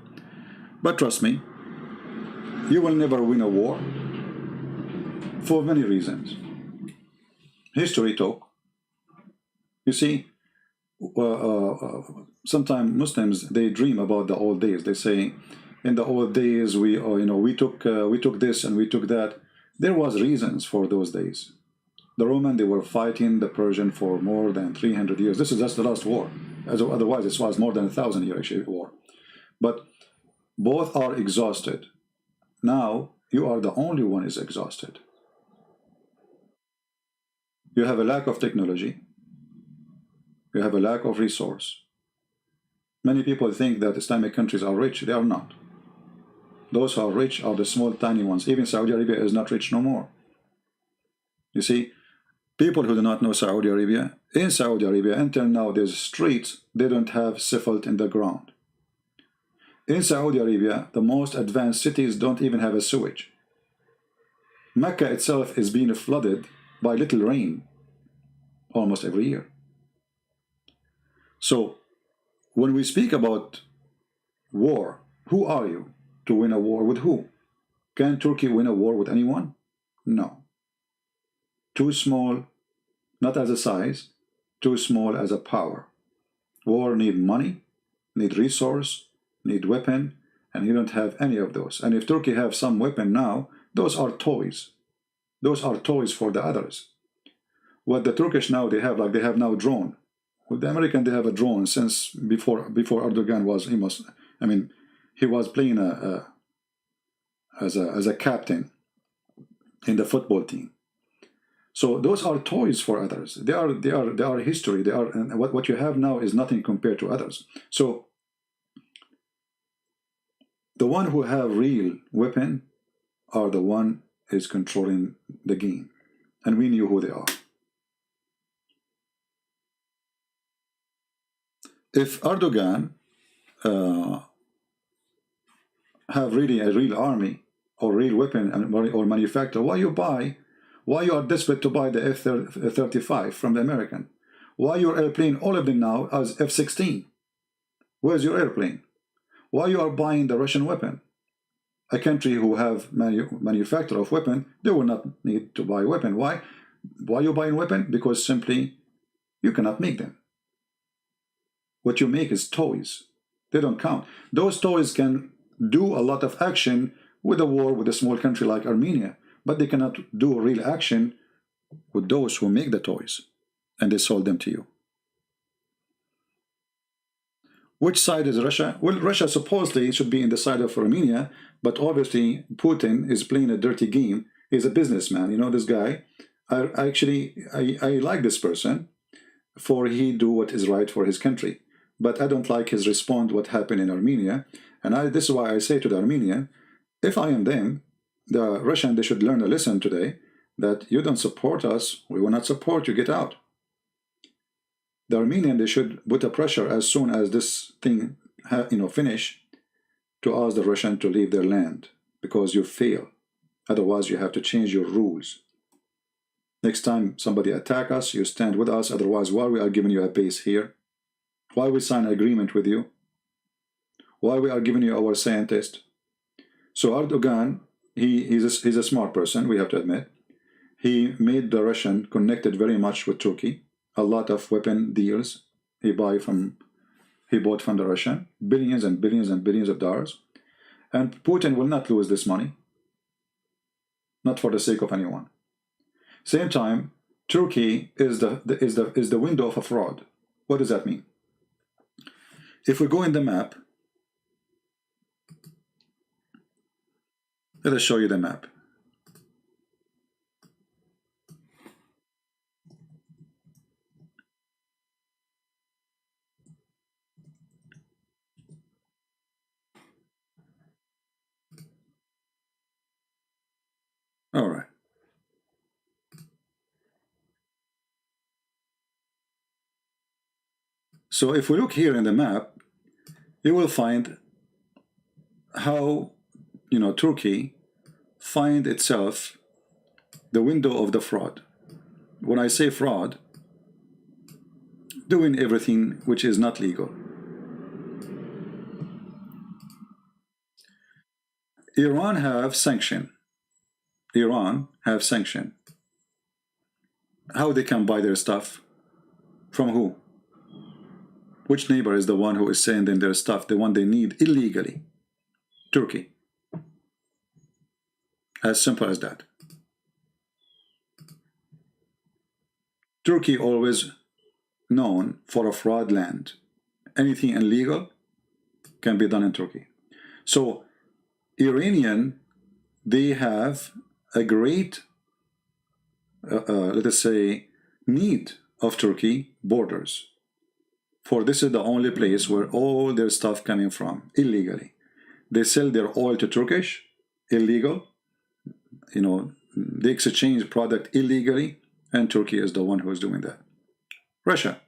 But trust me, you will never win a war for many reasons. History talk. You see, sometimes Muslims, they dream about the old days. They say, in the old days, we took this and we took that. There was reasons for those days. The Roman, they were fighting the Persian for more than 300 years. This is just the last war. Otherwise, this was more than 1,000 year actually war. But both are exhausted. Now, you are the only one is exhausted. You have a lack of technology. You have a lack of resource. Many people think that Islamic countries are rich. They are not. Those who are rich are the small, tiny ones. Even Saudi Arabia is not rich no more. You see, people who do not know Saudi Arabia, in Saudi Arabia, until now, there's streets, they don't have asphalt in the ground. In Saudi Arabia, the most advanced cities don't even have a sewage. Mecca itself is being flooded by little rain almost every year. So, when we speak about war, who are you to win a war with who? Can Turkey win a war with anyone? No. Too small, not as a size, too small as a power. War need money, need resource, need weapon, and you don't have any of those. And if Turkey have some weapon now, those are toys. Those are toys for the others. What the Turkish now, they have now drone. With the American, they have a drone since before Erdogan was, he was playing as a captain in the football team. So those are toys for others. They are history. And what you have now is nothing compared to others. So the one who have real weapon are the one is controlling the game, and we knew who they are. If Erdogan have really a real army or real weapon or manufacturer, why you are desperate to buy the F-35 from the American? Why your airplane, all of them now, as F-16? Where's your airplane? Why you are buying the Russian weapon? A country who have manufacturer of weapon, they will not need to buy weapon. Why? Why you buying weapon? Because simply you cannot make them. What you make is toys. They don't count. Those toys can do a lot of action with a war with a small country like Armenia, but they cannot do real action with those who make the toys, and they sold them to you. Which side is Russia? Well, Russia supposedly should be in the side of Armenia, but obviously Putin is playing a dirty game. He's a businessman. You know this guy. I like this person, for he do what is right for his country. But I don't like his response what happened in Armenia. And this is why I say to the Armenian, if I am them, the Russian, they should learn a lesson today that you don't support us, we will not support you, get out. The Armenian, they should put a pressure as soon as this thing finish, to ask the Russian to leave their land, because you fail. Otherwise, you have to change your rules. Next time somebody attack us, you stand with us. Otherwise, why we are giving you a base here? Why we sign an agreement with you? Why we are giving you our scientist? So Erdogan, he's a smart person, we have to admit. He made the Russian connected very much with Turkey. A lot of weapon deals he bought from the Russian, billions and billions and billions of dollars. And Putin will not lose this money, not for the sake of anyone. Same time, Turkey is the window of a fraud. What does that mean? If we go in the map, let us show you the map. All right. So if we look here in the map, you will find how, you know, Turkey find itself the window of the fraud. When I say fraud, doing everything which is not legal. Iran have sanction. Iran have sanction. How they can buy their stuff? From who? Which neighbor is the one who is sending their stuff, the one they need illegally? Turkey. As simple as that. Turkey always known for a fraud land. Anything illegal can be done in Turkey. So Iranian, they have a great, let us say, need of Turkey borders. For this is the only place where all their stuff coming from illegally. They sell their oil to Turkish, illegal. You know, they exchange product illegally, and Turkey is the one who is doing that. Russia.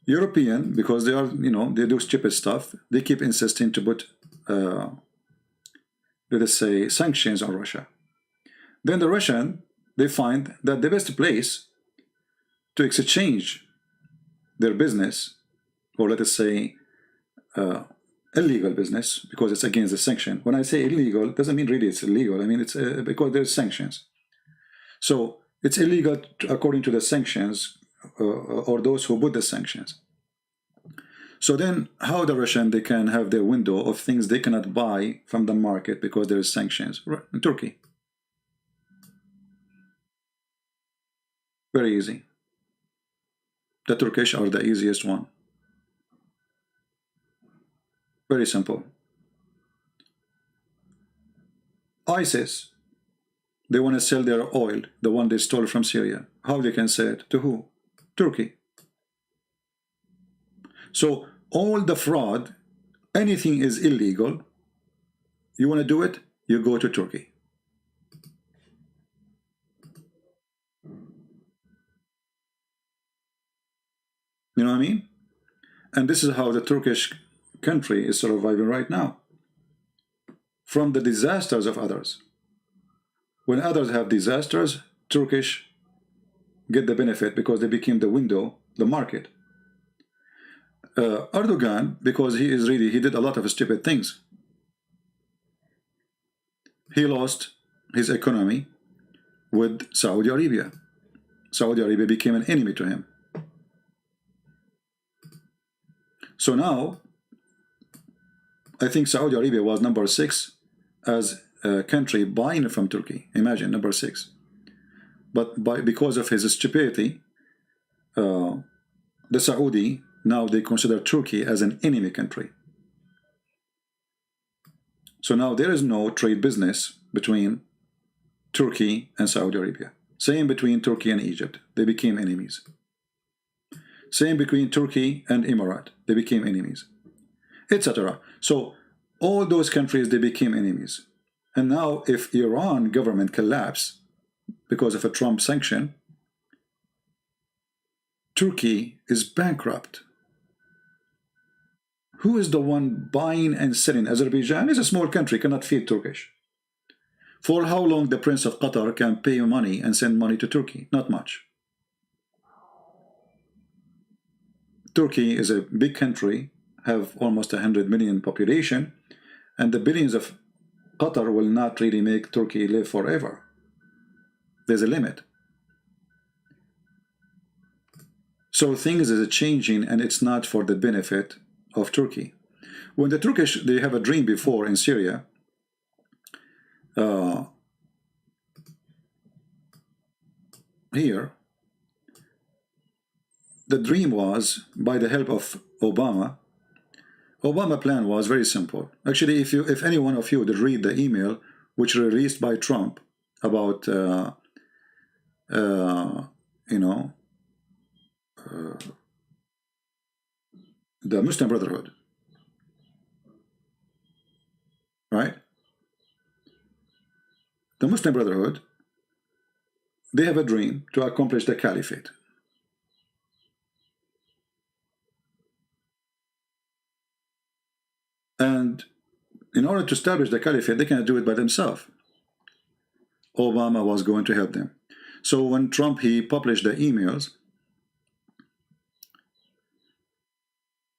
European, because they are, you know, they do stupid stuff, they keep insisting to put, let us say, sanctions on Russia. Then the Russian, they find that the best place to exchange their business, or let us say, illegal business, because it's against the sanction. When I say illegal, it doesn't mean really it's illegal. I mean, it's because there's sanctions. So it's illegal according to the sanctions, or those who put the sanctions. So then how the Russian, they can have their window of things they cannot buy from the market because there is sanctions in Turkey. Very easy. The Turkish are the easiest one. Very simple. ISIS, they want to sell their oil, the one they stole from Syria. How they can sell it? To who? Turkey. So all the fraud, anything is illegal. You want to do it? You go to Turkey. You know what I mean? And this is how the Turkish country is surviving right now. From the disasters of others. When others have disasters, Turkish get the benefit because they became the window, the market. Erdogan, because he did a lot of stupid things. He lost his economy with Saudi Arabia. Saudi Arabia became an enemy to him. So now, I think Saudi Arabia was number 6 as a country buying from Turkey. Imagine, number 6. But because of his stupidity, the Saudi, now they consider Turkey as an enemy country. So now there is no trade business between Turkey and Saudi Arabia. Same between Turkey and Egypt. They became enemies. Same between Turkey and Emirate. They became enemies, etc. So all those countries, they became enemies. And now if Iran government collapse because of a Trump sanction, Turkey is bankrupt. Who is the one buying and selling? Azerbaijan is a small country, cannot feed Turkish. For how long the Prince of Qatar can pay money and send money to Turkey? Not much. Turkey is a big country, have almost 100 million population, and the billions of Qatar will not really make Turkey live forever. There's a limit. So things is changing, and it's not for the benefit of Turkey. When the Turkish, they have a dream before in Syria, here, the dream was, by the help of Obama plan was very simple. Actually, if any one of you did read the email which released by Trump about the Muslim Brotherhood, right? The Muslim Brotherhood, they have a dream to accomplish the caliphate. And in order to establish the caliphate, they cannot do it by themselves. Obama was going to help them. So when Trump, he published the emails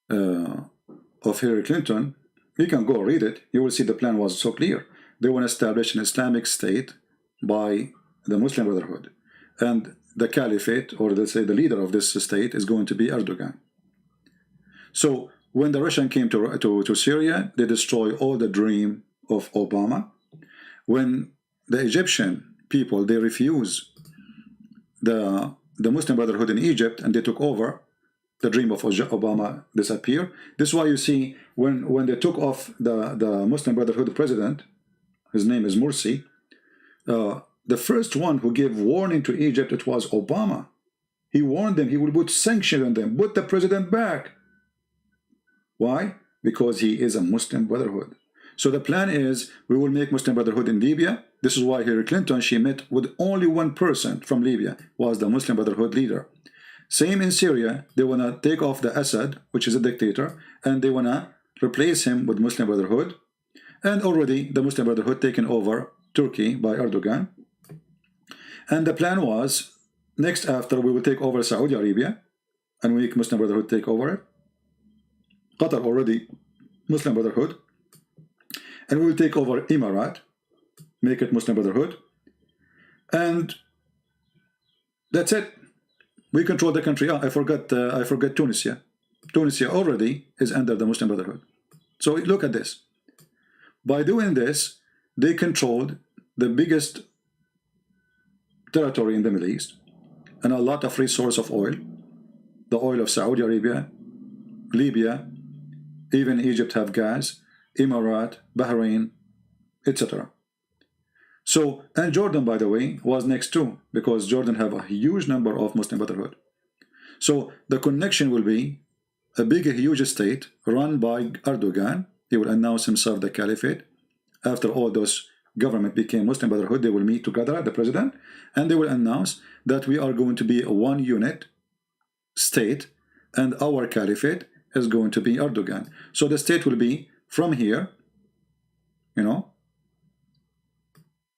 of Hillary Clinton, you can go read it. You will see the plan was so clear. They want to establish an Islamic state by the Muslim Brotherhood. And the caliphate, or let's say the leader of this state, is going to be Erdogan. So when the Russian came to Syria, they destroyed all the dream of Obama. When the Egyptian people, they refused the Muslim Brotherhood in Egypt and they took over, the dream of Obama disappeared. This is why you see when they took off the Muslim Brotherhood president, his name is Morsi, the first one who gave warning to Egypt, it was Obama. He warned them, he will put sanctions on them, put the president back. Why? Because he is a Muslim Brotherhood. So the plan is, we will make Muslim Brotherhood in Libya. This is why Hillary Clinton, she met with only one person from Libya, was the Muslim Brotherhood leader. Same in Syria, they want to take off the Assad, which is a dictator, and they want to replace him with Muslim Brotherhood. And already the Muslim Brotherhood taken over Turkey by Erdogan. And the plan was, next after we will take over Saudi Arabia, and we make Muslim Brotherhood take over it. Qatar already Muslim Brotherhood. And we will take over Emirat, make it Muslim Brotherhood. And that's it. We control the country. I forgot Tunisia. Tunisia already is under the Muslim Brotherhood. So look at this. By doing this, they controlled the biggest territory in the Middle East and a lot of resource of oil. The oil of Saudi Arabia, Libya, even Egypt have gas, Emirat, Bahrain, etc. So, and Jordan, by the way, was next too, because Jordan have a huge number of Muslim Brotherhood. So the connection will be a big, huge state run by Erdogan. He will announce himself the caliphate. After all those government became Muslim Brotherhood, they will meet together, the president, and they will announce that we are going to be a one unit state, and our caliphate is going to be Erdogan. So the state will be from here, you know,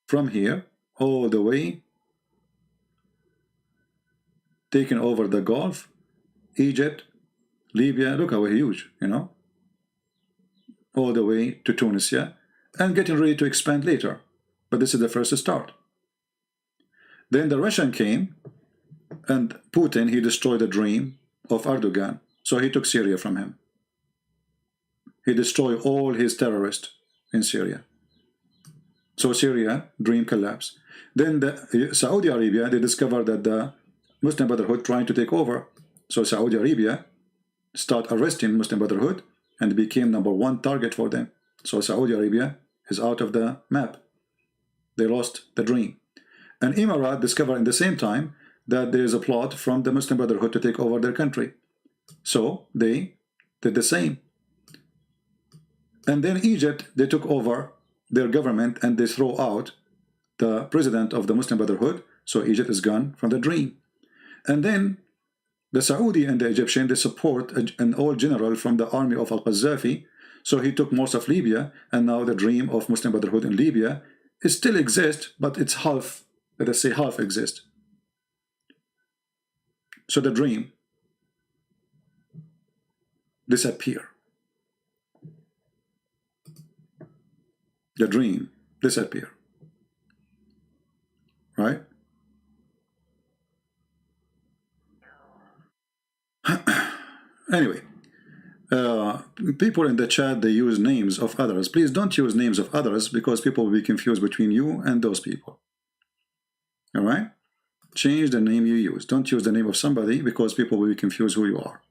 from here all the way, taking over the Gulf, Egypt, Libya, look how huge, you know, all the way to Tunisia, and getting ready to expand later. But this is the first start. Then the Russian came, and Putin, he destroyed the dream of Erdogan. So he took Syria from him. He destroyed all his terrorists in Syria. So Syria, dream collapsed. Then the Saudi Arabia, they discovered that the Muslim Brotherhood trying to take over. So Saudi Arabia start arresting Muslim Brotherhood and became #1 target for them. So Saudi Arabia is out of the map. They lost the dream. And Emirat discovered in the same time that there is a plot from the Muslim Brotherhood to take over their country. So they did the same. And then Egypt, they took over their government and they throw out the president of the Muslim Brotherhood. So Egypt is gone from the dream. And then the Saudi and the Egyptian, they support an old general from the army of Al-Qaddafi. So he took most of Libya, and now the dream of Muslim Brotherhood in Libya it still exists, but it's half, let us say half exists. So the dream disappear. The dream disappear. Right? Anyway, people in the chat, they use names of others. Please don't use names of others because people will be confused between you and those people. All right? Change the name you use. Don't use the name of somebody because people will be confused who you are.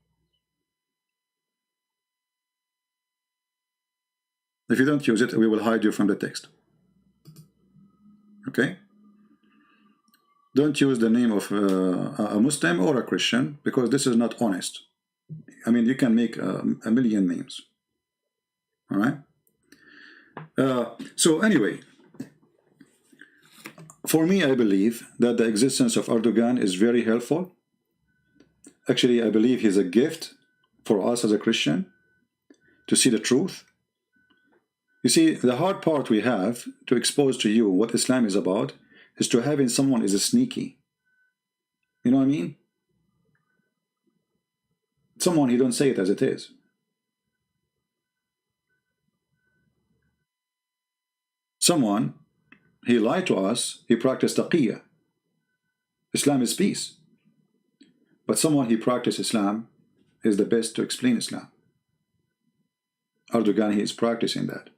If you don't use it, we will hide you from the text. Okay? Don't use the name of a Muslim or a Christian because this is not honest. I mean, you can make a million names. All right? So anyway, for me, I believe that the existence of Erdogan is very helpful. Actually, I believe he's a gift for us as a Christian to see the truth. You see, the hard part we have to expose to you what Islam is about is to having someone is a sneaky. You know what I mean? Someone, he don't say it as it is. Someone, he lied to us, he practiced taqiyya. Islam is peace. But someone, he practiced Islam, is the best to explain Islam. Erdogan, he is practicing that.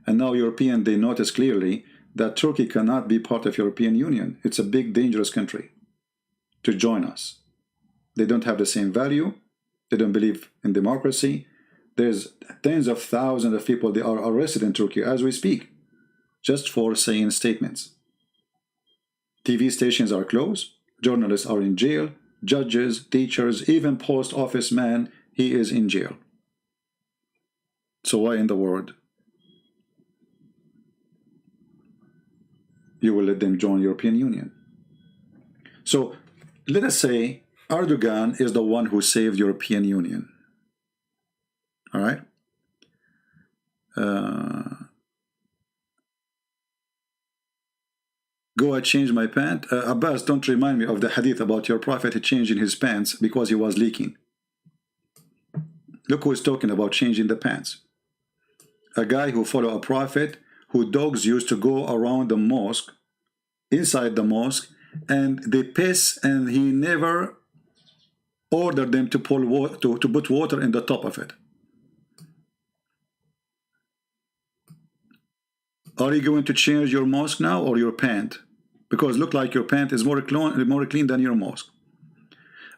And now European, they notice clearly that Turkey cannot be part of European Union. It's a big, dangerous country to join us. They don't have the same value. They don't believe in democracy. There's tens of thousands of people, they are arrested in Turkey as we speak, just for saying statements. TV stations are closed. Journalists are in jail. Judges, teachers, even post office man, he is in jail. So why in the world you will let them join European Union? So let us say Erdogan is the one who saved European Union. All right? Go, I changed my pant. Abbas, don't remind me of the hadith about your prophet changing his pants because he was leaking. Look who is talking about changing the pants. A guy who followed a prophet who dogs used to go around the mosque, inside the mosque, and they piss, and he never ordered them to pull water, to put water in the top of it. Are you going to change your mosque now or your pant? Because look like your pant is more clean than your mosque.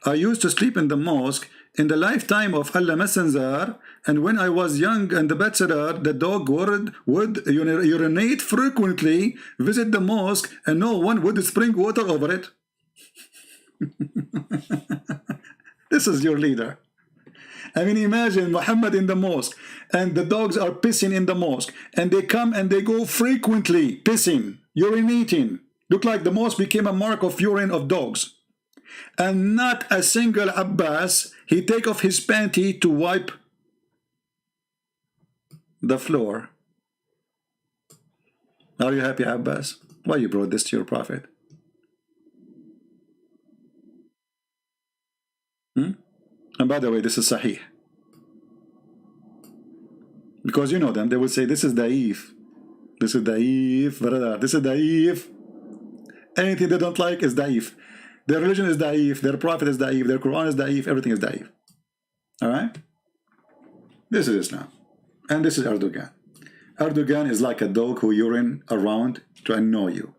I used to sleep in the mosque in the lifetime of Allah Messenger, and when I was young and the bachelor, the dog would urinate frequently, visit the mosque, and no one would spring water over it. This is your leader. I mean, imagine Muhammad in the mosque, and the dogs are pissing in the mosque, and they come and they go frequently, pissing, urinating. Look like the mosque became a mark of urine of dogs. And not a single Abbas, he take off his panty to wipe the floor. Are you happy, Abbas? Why you brought this to your prophet? And by the way, this is Sahih. Because you know them, they will say, this is Da'if. This is Da'if, brother. This is Da'if. Anything they don't like is Da'if. Their religion is Da'if. Their prophet is Da'if. Their Quran is Da'if. Everything is Da'if. Alright? This is Islam. And this is Erdogan. Erdogan is like a dog who urine around to annoy you.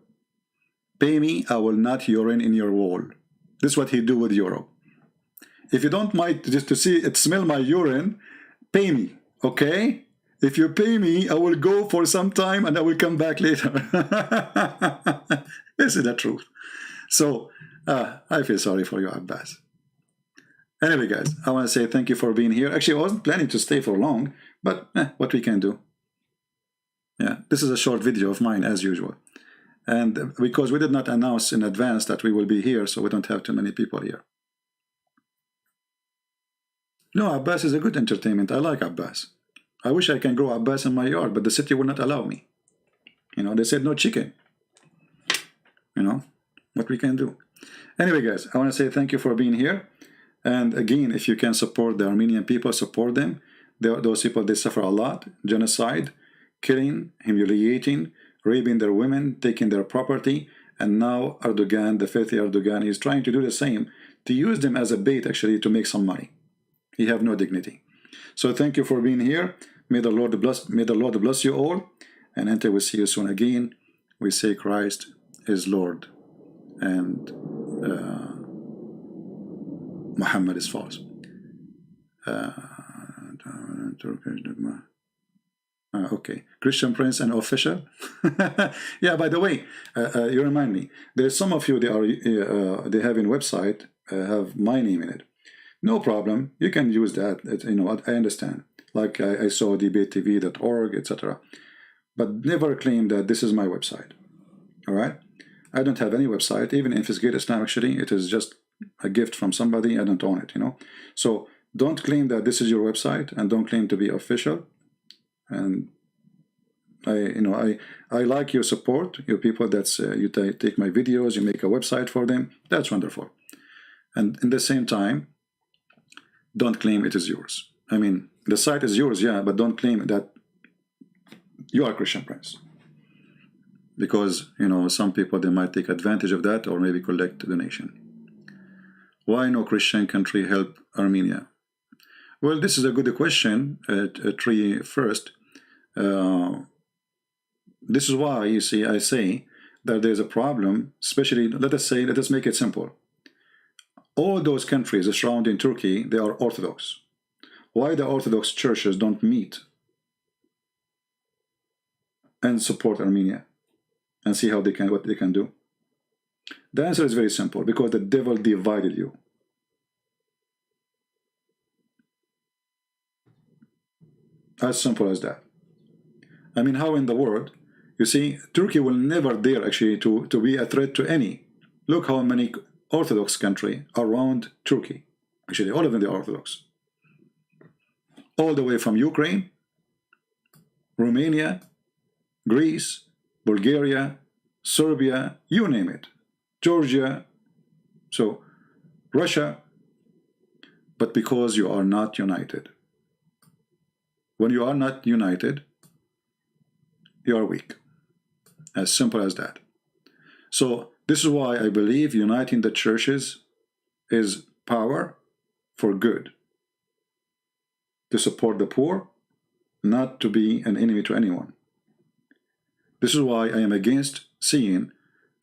Pay me, I will not urine in your wall. This is what he do with Europe. If you don't mind just to see it, smell my urine, pay me, okay? If you pay me, I will go for some time and I will come back later. This is the truth. So, I feel sorry for you, Abbas. Anyway, guys, I want to say thank you for being here. Actually, I wasn't planning to stay for long, but what we can do. Yeah, this is a short video of mine, as usual. And because we did not announce in advance that we will be here, so we don't have too many people here. No, Abbas is a good entertainment. I like Abbas. I wish I can grow Abbas in my yard, but the city will not allow me. You know, they said no chicken. You know, what we can do. Anyway, guys, I want to say thank you for being here. And again, if you can support the Armenian people, support them. Those people, they suffer a lot. Genocide, killing, humiliating, raping their women, taking their property. And now Erdogan, the filthy Erdogan, is trying to do the same, to use them as a bait, actually, to make some money. He have no dignity. So thank you for being here. May the Lord bless you all. And until we see you soon again, we say Christ is Lord and Muhammad is false. Okay, Christian Prince and official. Yeah, by the way, you remind me. There's some of you, they have in website have my name in it. No problem. You can use that. You know what? I understand. Like I saw debatetv.org, etc. But never claim that this is my website. All right? I don't have any website. Even Investigate Islam, actually, it is just a gift from somebody. I don't own it, you know. So don't claim that this is your website, and don't claim to be official. And I like your support, you people. That's you take my videos, you make a website for them. That's wonderful. And in the same time, don't claim it is yours. I mean, the site is yours, yeah, but don't claim that you are Christian Prince, because some people, they might take advantage of that or maybe collect donation. Why no Christian country help Armenia? Well, this is a good question. First, this is why you see I say that there's a problem. Especially, let us make it simple. All those countries surrounding Turkey, they are Orthodox. Why the Orthodox churches don't meet and support Armenia and see how what they can do? The answer is very simple: because the devil divided you. As simple as that. I mean, how in the world? You see, Turkey will never dare actually to be a threat to any. Look how many Orthodox countries around Turkey. Actually, all of them are Orthodox. All the way from Ukraine, Romania, Greece, Bulgaria, Serbia, you name it, Georgia, so Russia. But because you are not united. When you are not united, you are weak. As simple as that. So this is why I believe uniting the churches is power for good. To support the poor, not to be an enemy to anyone. This is why I am against seeing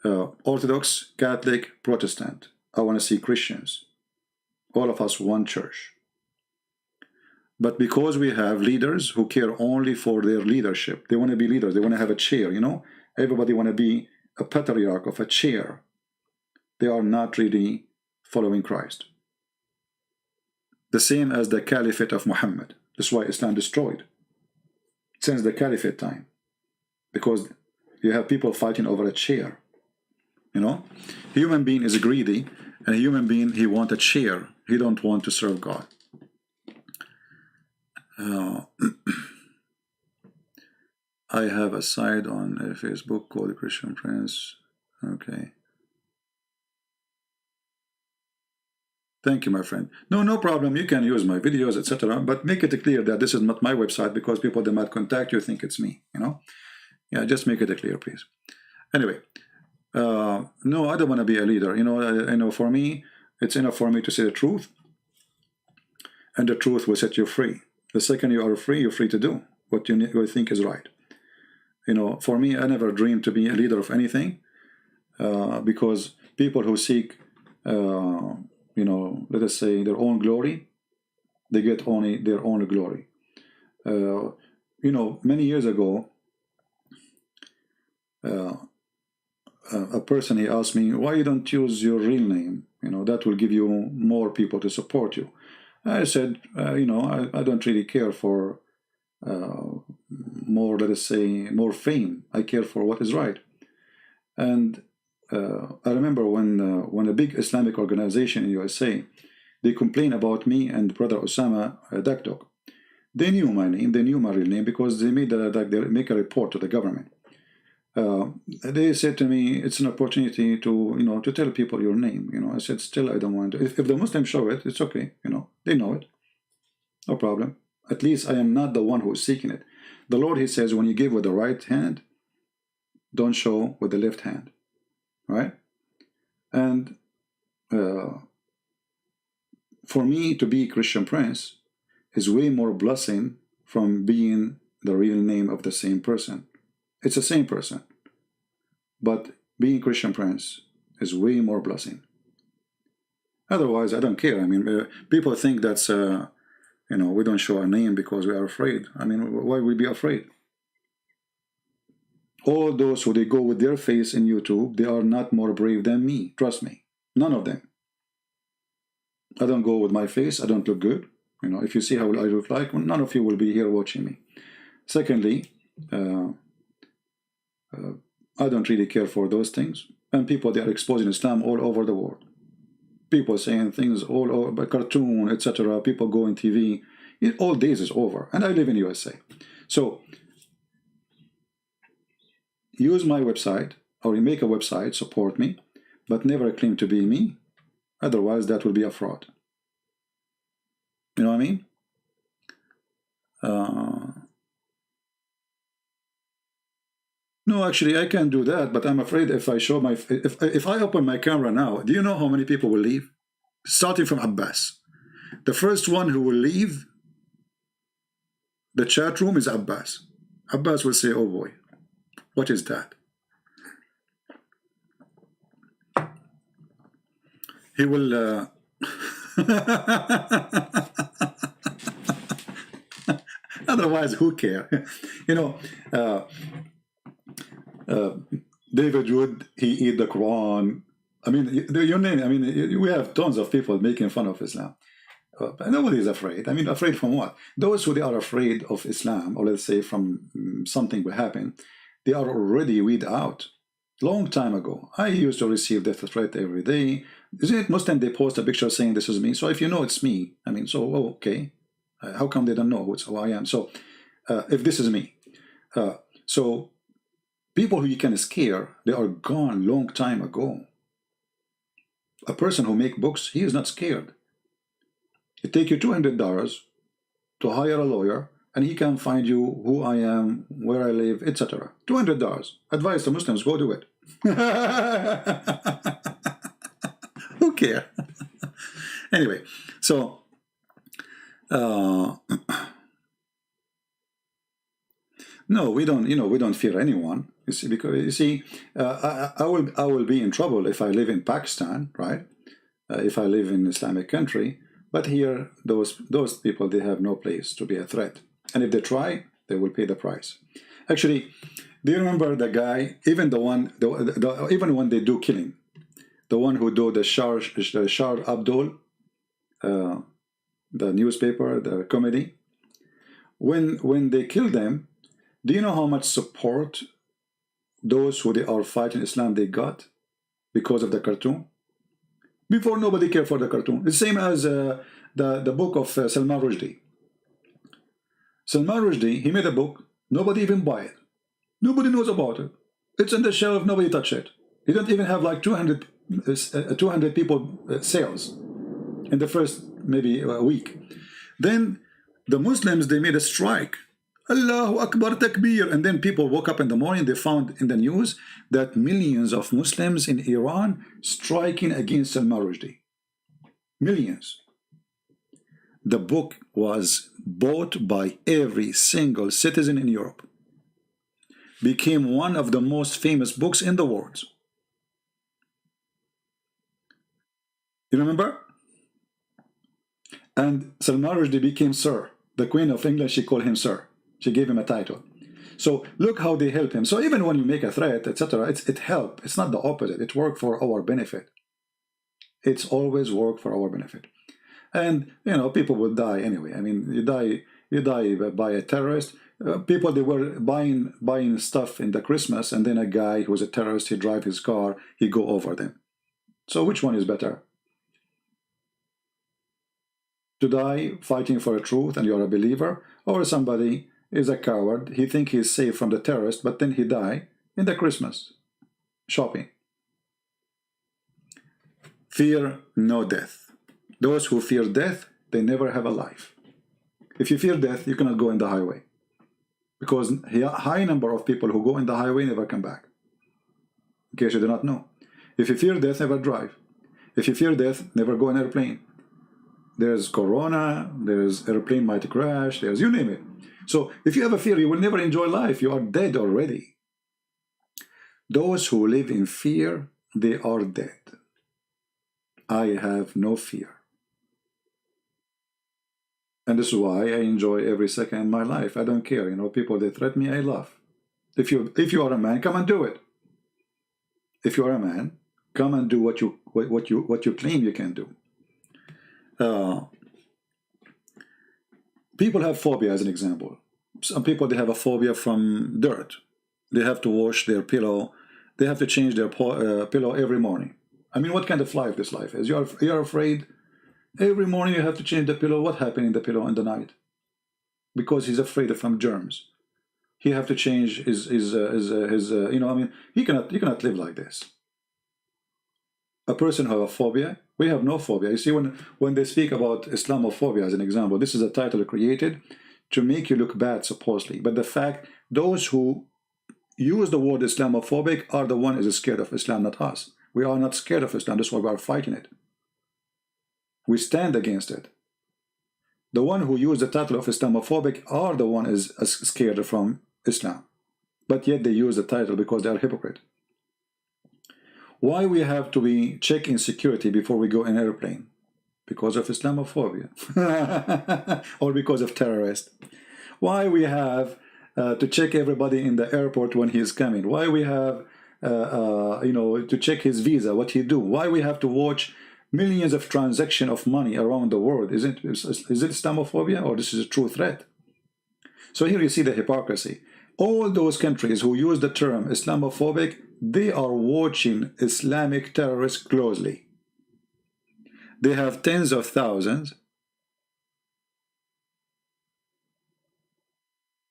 Orthodox, Catholic, Protestant. I want to see Christians. All of us one church. But because we have leaders who care only for their leadership, they want to be leaders, they want to have a chair, everybody want to be a patriarch of a chair. They are not really following Christ. The same as the caliphate of Muhammad. That's why Islam destroyed since the caliphate time, because you have people fighting over a chair. Human being is greedy, and a human being, he wants a chair. He don't want to serve God. I have a site on Facebook called Christian Prince. Okay. Thank you, my friend. No problem. You can use my videos, etc. But make it clear that this is not my website, because people that might contact you think it's me. Yeah, just make it clear, please. Anyway, no, I don't want to be a leader. I know for me, it's enough for me to say the truth, and the truth will set you free. The second you are free, you're free to do what you think is right. For me, I never dreamed to be a leader of anything, because people who seek, let us say, their own glory, they get only their own glory. Many years ago, a person, he asked me, why you don't use your real name? That will give you more people to support you. I said, I don't really care for more, let us say, more fame. I care for what is right. And I remember when a big Islamic organization in USA, they complained about me and brother Osama Dakdok. They knew my name, they knew my real name, because they made they make a report to the government. They said to me, it's an opportunity to to tell people your name. I said, still, I don't want to. If the Muslims show it, it's okay. They know it, no problem. At least I am not the one who is seeking it. The Lord, he says, when you give with the right hand, don't show with the left hand, right? And for me to be Christian Prince is way more blessing from being the real name of the same person. It's the same person, but being Christian Prince is way more blessing. Otherwise, I don't care. I mean, people think that's, we don't show our name because we are afraid. I mean, why would we be afraid? All those who they go with their face in YouTube, they are not more brave than me. Trust me. None of them. I don't go with my face. I don't look good. If you see how I look like, none of you will be here watching me. Secondly, I don't really care for those things. And people, they are exposing Islam all over the world. People saying things all over, cartoon, etc. People go on TV. All days is over. And I live in USA. So use my website, or you make a website, support me, but never claim to be me. Otherwise, that will be a fraud. You know what I mean? No, actually, I can do that, but I'm afraid if I show my, if I open my camera now, do you know how many people will leave? Starting from Abbas. The first one who will leave the chat room is Abbas. Abbas will say, oh boy, what is that? He will... Otherwise, who care? You know, David Wood, he eat the Quran. I mean, your name, I mean, we have tons of people making fun of Islam. Nobody is afraid. I mean, afraid from what? Those who they are afraid of Islam, or let's say from something will happen, they are already weed out. Long time ago, I used to receive death threat every day. Isn't it Muslim, they post a picture saying this is me? So if you know it's me, I mean, so, oh, okay. How come they don't know who I am? So if this is me. So people who you can scare, they are gone long time ago. A person who make books, he is not scared. It take you $200 to hire a lawyer, and he can find you who I am, where I live, etc. $200. Advice to Muslims, go do it. Who cares? Anyway, so no, we don't. You know, we don't fear anyone. You see, because you see, I will be in trouble if I live in Pakistan, right? If I live in Islamic country. But here, those people, they have no place to be a threat. And if they try, they will pay the price. Actually, do you remember the guy, even the one, even when they do killing, the one who do the Shar Abdul, the newspaper, the comedy, when they kill them, do you know how much support those who they are fighting Islam they got because of the cartoon? Before, nobody cared for the cartoon. It's the same as the book of Salman Rushdie. Salman Rushdie, he made a book, nobody even buy it. Nobody knows about it. It's on the shelf, nobody touch it. He don't even have like 200 people sales in the first maybe a week. Then the Muslims, they made a strike. Allahu Akbar Takbir. And then people woke up in the morning, they found in the news that millions of Muslims in Iran striking against Salman Rushdie. Millions. The book was bought by every single citizen in Europe. Became one of the most famous books in the world. You remember? And Salman Rushdie became Sir. The Queen of England, she called him Sir. She gave him a title. So look how they help him. So even when you make a threat, etc., it helps. It's not the opposite. It works for our benefit. It's always work for our benefit. And you know, people will die anyway. I mean, you die by a terrorist. People, they were buying stuff in the Christmas, and then a guy who was a terrorist, he drive his car, he go over them. So which one is better? To die fighting for a truth and you're a believer, or somebody is a coward, he think he's safe from the terrorist, but then he die in the Christmas shopping. Fear no death. Those who fear death, they never have a life. If you fear death, you cannot go in the highway, because a high number of people who go in the highway never come back. In case you do not know. If you fear death, never drive. If you fear death, never go in an airplane. There's corona, there's airplane might crash, there's you name it. So if you have a fear, you will never enjoy life. You are dead already. Those who live in fear, they are dead. I have no fear. And this is why I enjoy every second in my life. I don't care. You know, people, they threaten me, I laugh. If you are a man, come and do it. If you are a man, come and do what you claim you can do. People have phobia, as an example. Some people, they have a phobia from dirt. They have to wash their pillow. They have to change their pillow every morning. I mean, what kind of life this life is? You're afraid. Every morning you have to change the pillow. What happened in the pillow in the night? Because he's afraid from germs. He have to change his you know, I mean, you cannot live like this. A person who have a phobia, we have no phobia. You see, when they speak about Islamophobia as an example, this is a title created to make you look bad, supposedly. But the fact, those who use the word Islamophobic are the one who is scared of Islam, not us. We are not scared of Islam. That's why we are fighting it. We stand against it. The one who use the title of Islamophobic are the one is scared from Islam. But yet they use the title because they are hypocrite. Why we have to be check in security before we go in airplane? Because of Islamophobia. Or because of terrorists. Why we have to check everybody in the airport when he is coming? Why we have you know, to check his visa, what he do? Why we have to watch millions of transactions of money around the world? Is it Islamophobia, or this is a true threat? So here you see the hypocrisy. All those countries who use the term Islamophobic, they are watching Islamic terrorists closely. They have tens of thousands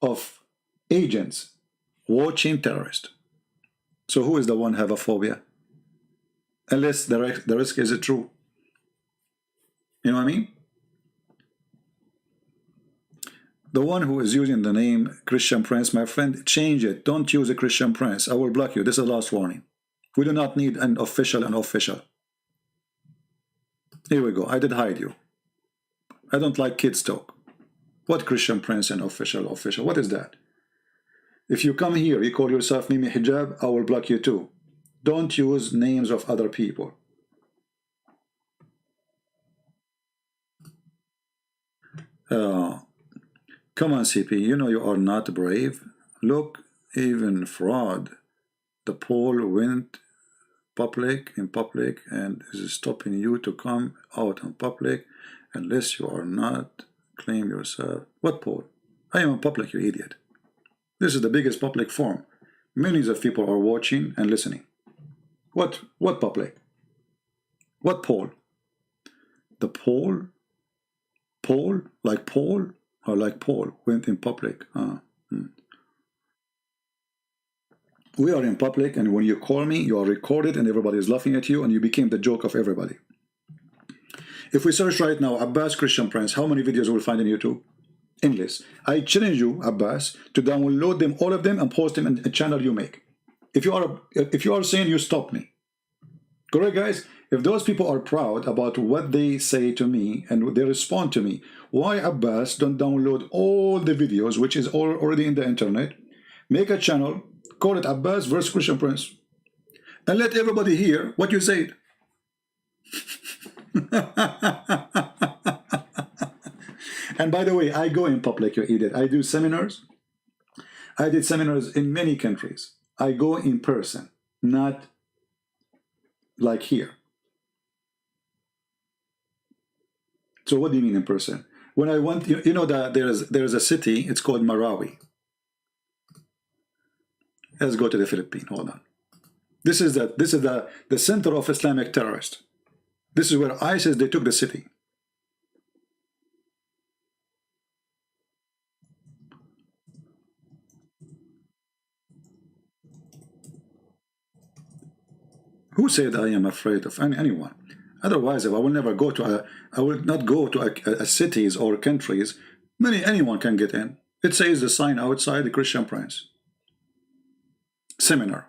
of agents watching terrorists. So who is the one have a phobia? Unless the risk is true. You know what I mean? The one who is using the name Christian Prince, my friend, change it. Don't use a Christian Prince. I will block you. This is the last warning. We do not need an official and official. Here we go. I did hide you. I don't like kids talk. What Christian Prince and official? What is that? If you come here, you call yourself Mimi Hijab, I will block you too. Don't use names of other people. Come on, CP, you know you are not brave. Look, even fraud. The poll went in public and is stopping you to come out in public unless you are not claim yourself. What poll? I am in public, you idiot. This is the biggest public forum. Millions of people are watching and listening. What public? What poll? The poll? Poll? Like Paul? Or like Paul went in public? We are in public, and when you call me, you are recorded and everybody is laughing at you and you became the joke of everybody. If we search right now, Abbas Christian Prince, how many videos will find on YouTube? Endless. I challenge you, Abbas, to download them, all of them, and post them in a channel you make. If you are saying you stop me. Correct, guys? If those people are proud about what they say to me and they respond to me, why Abbas don't download all the videos, which is already in the internet, make a channel, call it Abbas versus Christian Prince, and let everybody hear what you said. And by the way, I go in public, you idiot. I do seminars. I did seminars in many countries. I go in person, not like here. So what do you mean in person? When I went, you know that there's a city, it's called Marawi. Let's go to the Philippines. Hold on. This is the center of Islamic terrorists. This is where ISIS, they took the city. Who said I am afraid of anyone? Otherwise, I will never go to I will not go to a cities or countries. Anyone can get in. It says the sign outside the Christian Prince. Seminar.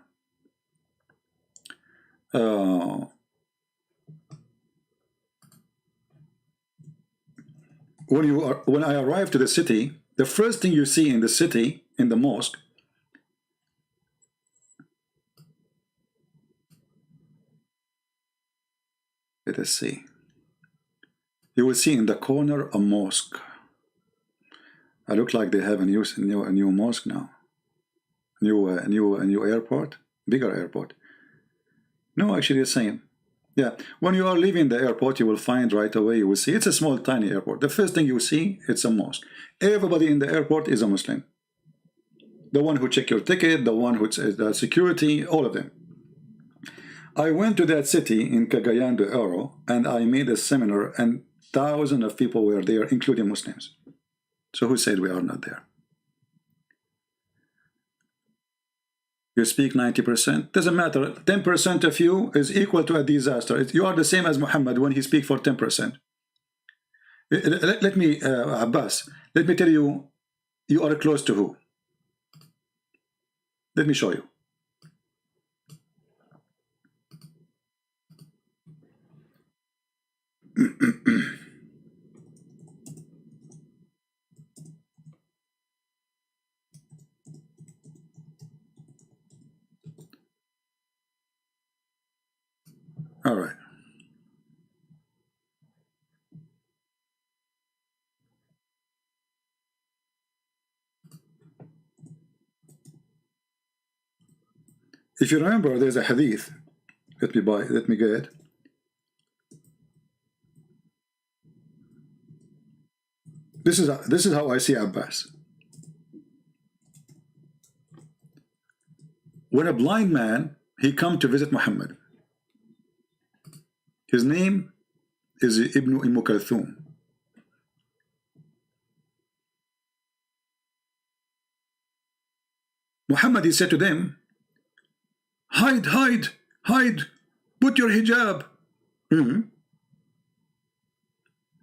When I arrive to the city, the first thing you see in the city, in the mosque, let us see. You will see in the corner a mosque. I look like they have a new mosque now. A new airport, bigger airport. No, actually the same. Yeah, when you are leaving the airport, you will find right away, you will see, it's a small, tiny airport. The first thing you see, it's a mosque. Everybody in the airport is a Muslim. The one who check your ticket, the one who the security, all of them. I went to that city in Cagayan de Oro, and I made a seminar, and thousands of people were there, including Muslims. So who said we are not there? You speak 90%. Doesn't matter. 10% of you is equal to a disaster. You are the same as Muhammad when he speaks for 10%. Let me, Abbas, let me tell you, you are close to who? Let me show you. All right. If you remember, there's a hadith. Let me get it. This is how I see Abbas. When a blind man, he come to visit Muhammad. His name is Ibn Kulthum. Muhammad, he said to them, hide, hide, hide, put your hijab. The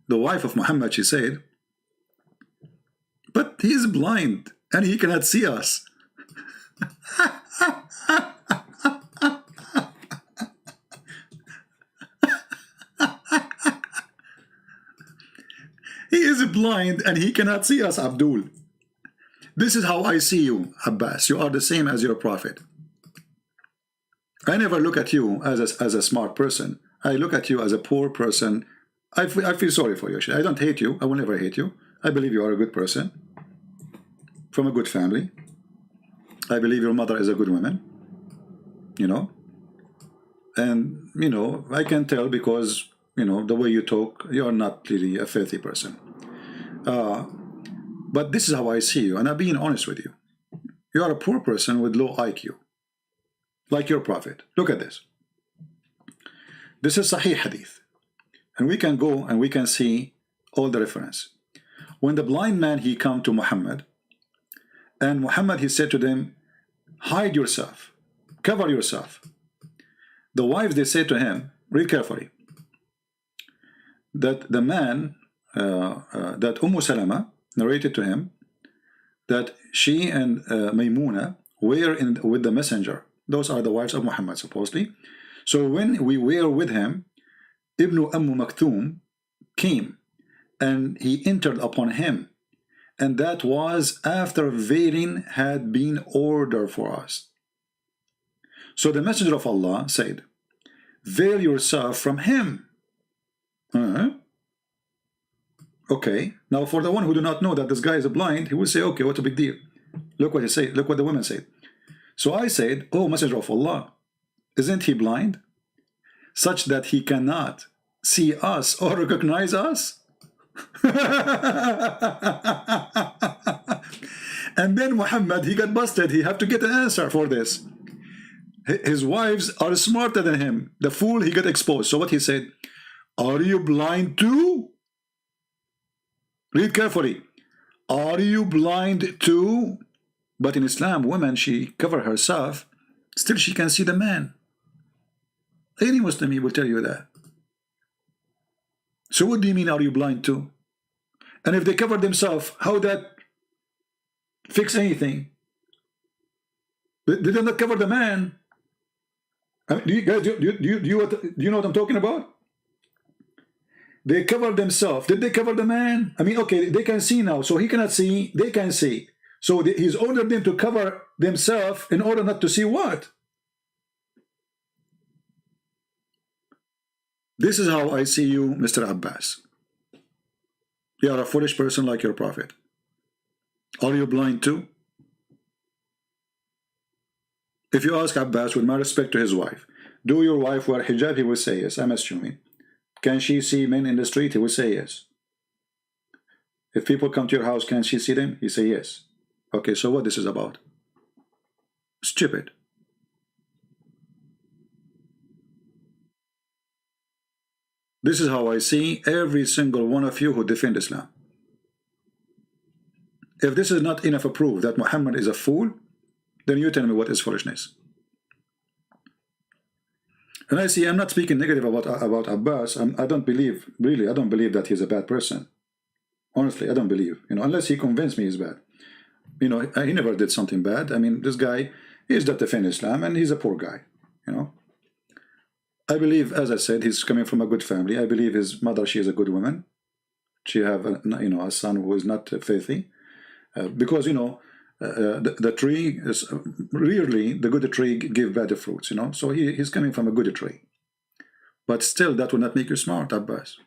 wife of Muhammad, she said, but he is blind and he cannot see us. He is blind and he cannot see us, Abdul. This is how I see you, Abbas. You are the same as your prophet. I never look at you as a smart person. I look at you as a poor person. I feel sorry for you. I don't hate you. I will never hate you. I believe you are a good person from a good family. I believe your mother is a good woman, you know. And, you know, I can tell because, you know, the way you talk, you are not really a filthy person. But this is how I see you, and I'm being honest with you. You are a poor person with low IQ, like your prophet. Look at this. This is Sahih Hadith. And we can go and we can see all the reference. When the blind man, he come to Muhammad, and Muhammad, he said to them, hide yourself, cover yourself. The wives, they said to him, read carefully, that the man, that Salama narrated to him, that she and Maymuna were with the messenger. Those are the wives of Muhammad, supposedly. So when we were with him, Ibn Maktoum came, and he entered upon him. And that was after veiling had been ordered for us. So the Messenger of Allah said, veil yourself from him. Okay, now for the one who do not know that this guy is blind, he will say, okay, what's a big deal? Look what he said, look what the women said. So I said, oh Messenger of Allah, isn't he blind? Such that he cannot see us or recognize us? And then Muhammad, he got busted. He had to get an answer for this. His wives are smarter than him. The fool, he got exposed. So what he said, are you blind too? Read carefully. Are you blind too? But in Islam, women, she cover herself, still she can see the man. Any Muslim, he will tell you that. So what do you mean, are you blind too? And if they cover themselves, how that fix anything? They did not cover the man. I mean, do you know what I'm talking about? They covered themselves. Did they cover the man? I mean, okay, they can see now, so he cannot see, they can see. So he's ordered them to cover themselves in order not to see what? This is how I see you, Mr. Abbas. You are a foolish person like your prophet. Are you blind too? If you ask Abbas, with my respect to his wife, do your wife wear hijab? He will say yes, I'm assuming. Can she see men in the street? He will say yes. If people come to your house, can she see them? He say yes. Okay, so what this is about? Stupid. This is how I see every single one of you who defend Islam. If this is not enough proof that Muhammad is a fool, Then you tell me what is foolishness. And I see, I'm not speaking negative about Abbas. I don't believe, really, I don't believe that he's a bad person. Honestly, I don't believe, unless he convinced me he's bad. He never did something bad. I mean, this guy is that defend Islam, and he's a poor guy, I believe, as I said, he's coming from a good family. I believe his mother, she is a good woman. She have, a son who is not faithy. Because, the tree is rarely the good tree give bad fruits, So he's coming from a good tree. But still, that will not make you smart, Abbas.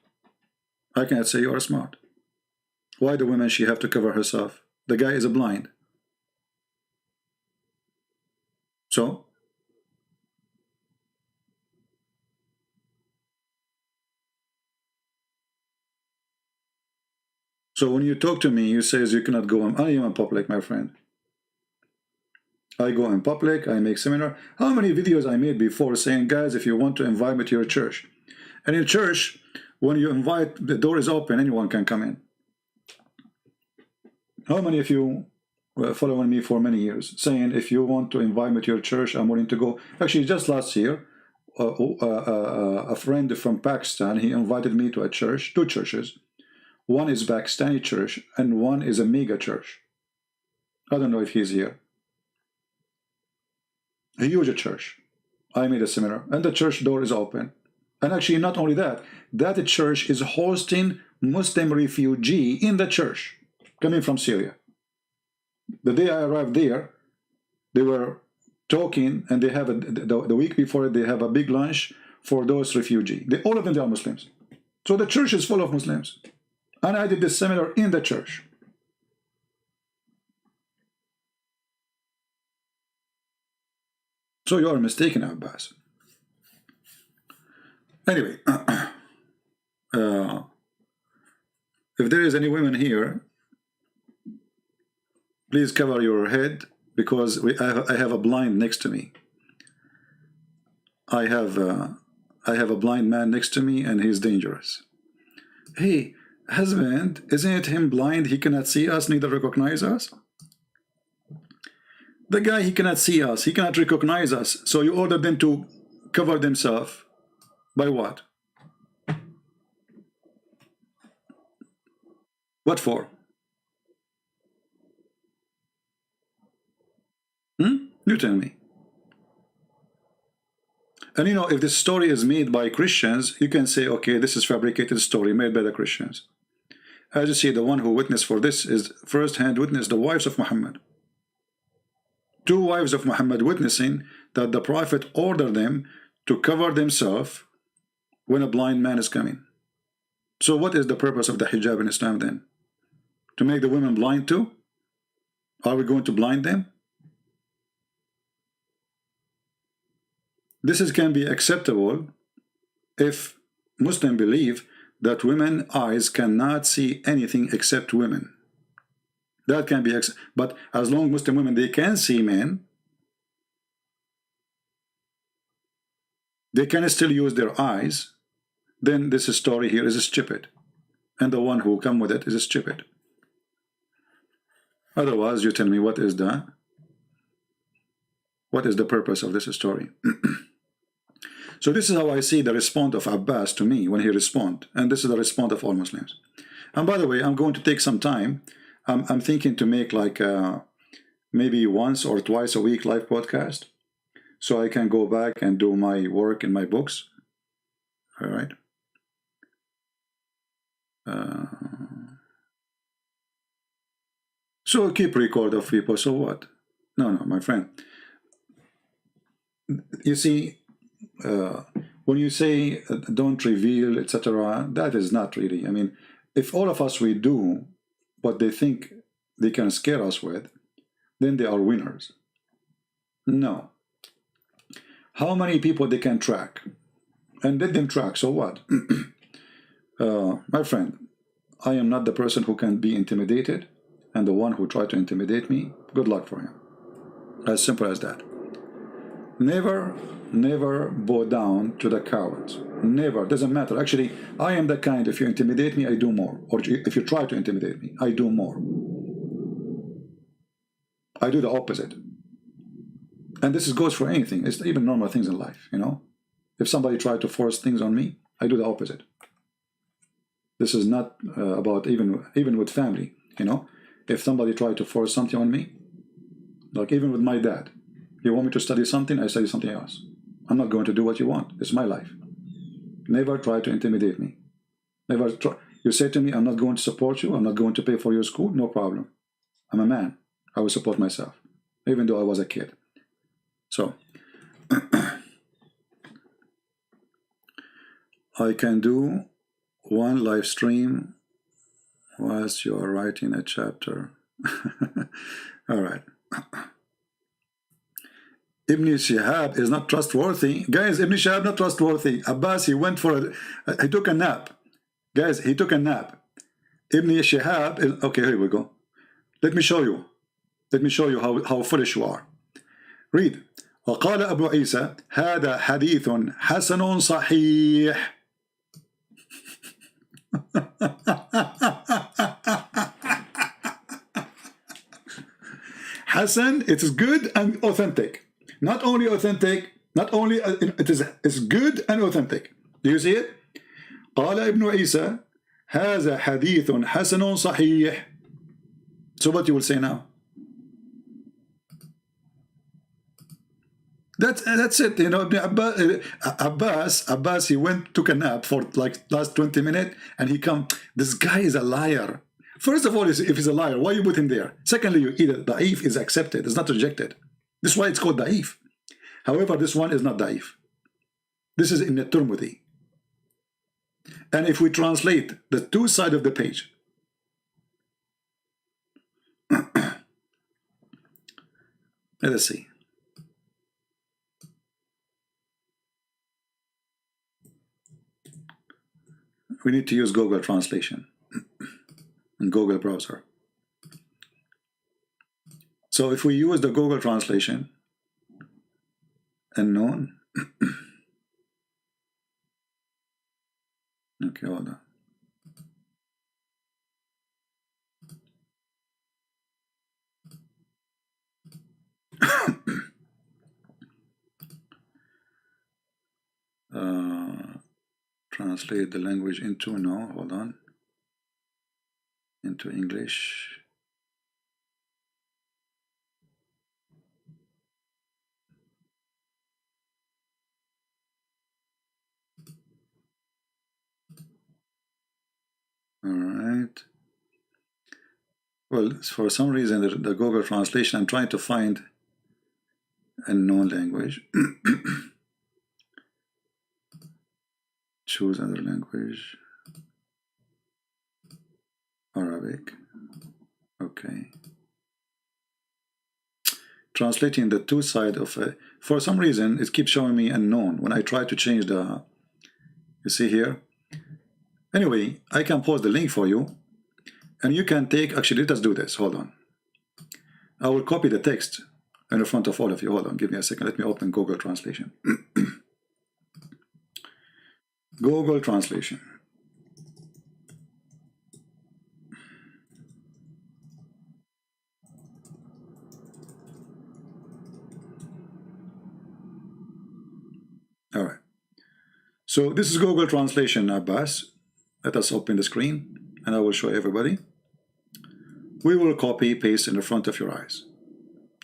I cannot say you are smart. Why the woman, she have to cover herself? The guy is blind. So when you talk to me, you says you cannot go I am in public, my friend. I go in public, I make seminar. How many videos I made before saying, guys, if you want to invite me to your church. And in church, when you invite, the door is open, anyone can come in. How many of you were following me for many years, saying, if you want to invite me to your church, I'm willing to go. Actually, just last year, a friend from Pakistan, he invited me to a church, 2 churches. One is Pakistani church, and one is a mega church. I don't know if he's here. A huge church. I made a seminar, and the church door is open. And actually, not only that, that church is hosting Muslim refugee in the church, coming from Syria. The day I arrived there, they were talking, and they have the week before they have a big lunch for those refugees. All of them, they are Muslims. So the church is full of Muslims. And I did this seminar in the church. So you are mistaken, Abbas. Anyway, if there is any women here, please cover your head, because I have a blind next to me. I have a blind man next to me, and he's dangerous. Hey, husband, isn't it him blind? He cannot see us, neither recognize us. The guy, he cannot see us, he cannot recognize us. So you order them to cover themselves by what? What for? You tell me. And if this story is made by Christians, you can say, okay, this is fabricated story made by the Christians. As you see, the one who witnessed for this is first-hand witness, the wives of Muhammad. 2 wives of Muhammad witnessing that the Prophet ordered them to cover themselves when a blind man is coming. So what is the purpose of the hijab in Islam then? To make the women blind too? Are we going to blind them? This can be acceptable if Muslims believe that women's eyes cannot see anything except women. That can be, but as long as Muslim women, they can see men, they can still use their eyes, then this story here is stupid. And the one who come with it is stupid. Otherwise, you tell me what is the purpose of this story? So this is how I see the response of Abbas to me when he responds. And this is the response of all Muslims. And by the way, I'm going to take some time. I'm thinking to make like maybe once or twice a week live podcast, so I can go back and do my work in my books. All right. So keep record of people. So what? No, my friend. You see, when you say don't reveal, etc., that is not really. I mean, if all of us we do what they think they can scare us with, then they are winners. No. How many people they can track? And let them track, so what? My friend, I am not the person who can be intimidated, and the one who tried to intimidate me, good luck for him. As simple as that. Never bow down to the cowards. Never. Doesn't matter. Actually, I am the kind, if you intimidate me, I do more. Or if you try to intimidate me, I do more. I do the opposite. And this goes for anything. It's even normal things in life, you know. If somebody tried to force things on me, I do the opposite. This is not about even with family, you know. If somebody tried to force something on me, like even with my dad, you want me to study something, I study something else. I'm not going to do what you want. It's my life. Never try to intimidate me. Never try. You say to me, I'm not going to support you, I'm not going to pay for your school, no problem. I'm a man. I will support myself, even though I was a kid. So, I can do one live stream whilst you are writing a chapter. All right. Ibn Shihab is not trustworthy. Guys, Ibn Shihab not trustworthy. Abbas, he went for he took a nap. Guys, he took a nap. Ibn Shihab is, okay, here we go. Let me show you. Let me show you how foolish you are. Read. وقال أبو عيسى هذا حديث حسن صحيح. Hassan, it is good and authentic. Not only authentic, not only it's good and authentic. Do you see it? قال ابن عيسى هذا حديث حسن صحيح. So what you will say now? That's it, you know. Abbas, he took a nap for like last 20 minutes, and he come. This guy is a liar. First of all, if he's a liar, why you put him there? Secondly, you either da'if is accepted, it's not rejected. This is why it's called da'if. However, this one is not da'if. This is in the Tirmidhi. And if we translate the two sides of the page, let us see. We need to use Google Translation and Google browser. So if we use the Google Translation, unknown, okay, hold on. Translate the language into, no, hold on, into English. All right. Well, for some reason, the Google Translation, I'm trying to find a known language. Choose another language. Arabic. Okay. Translating the two sides of a, for some reason, it keeps showing me unknown when I try to change the, you see here. Anyway, I can post the link for you, and you can take, actually, let us do this. Hold on. I will copy the text in front of all of you. Hold on, give me a second. Let me open Google Translation. Google Translation. All right. So this is Google Translation, Abbas. Let us open the screen, and I will show everybody. We will copy, paste in the front of your eyes.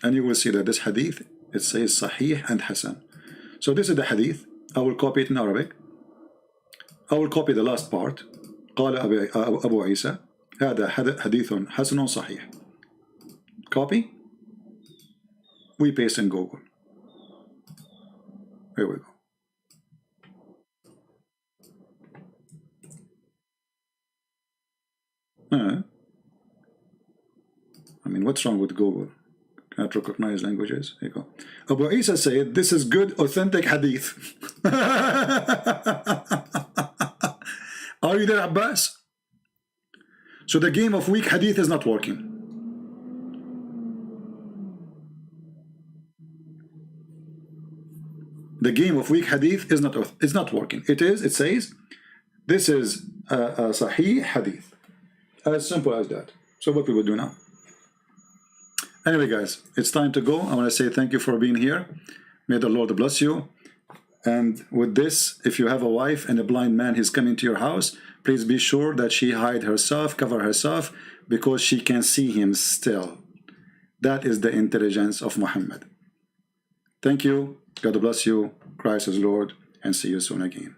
And you will see that this hadith, it says Sahih and Hasan. So this is the hadith. I will copy it in Arabic. I will copy the last part. قال أبو عيسى هذا حديث حسن صحيح. Copy. We paste in Google. Here we go. I mean, what's wrong with Google? Cannot recognize languages. Here you go. Abu Isa said, this is good, authentic hadith. Are you there, Abbas? So the game of weak hadith is not working. The game of weak hadith is not working. It says, this is a Sahih hadith. As simple as that. So what we will do now? Anyway, guys, it's time to go. I want to say thank you for being here. May the Lord bless you. And with this, if you have a wife and a blind man is coming to your house, please be sure that she hide herself, cover herself, because she can see him still. That is the intelligence of Muhammad. Thank you. God bless you. Christ is Lord. And see you soon again.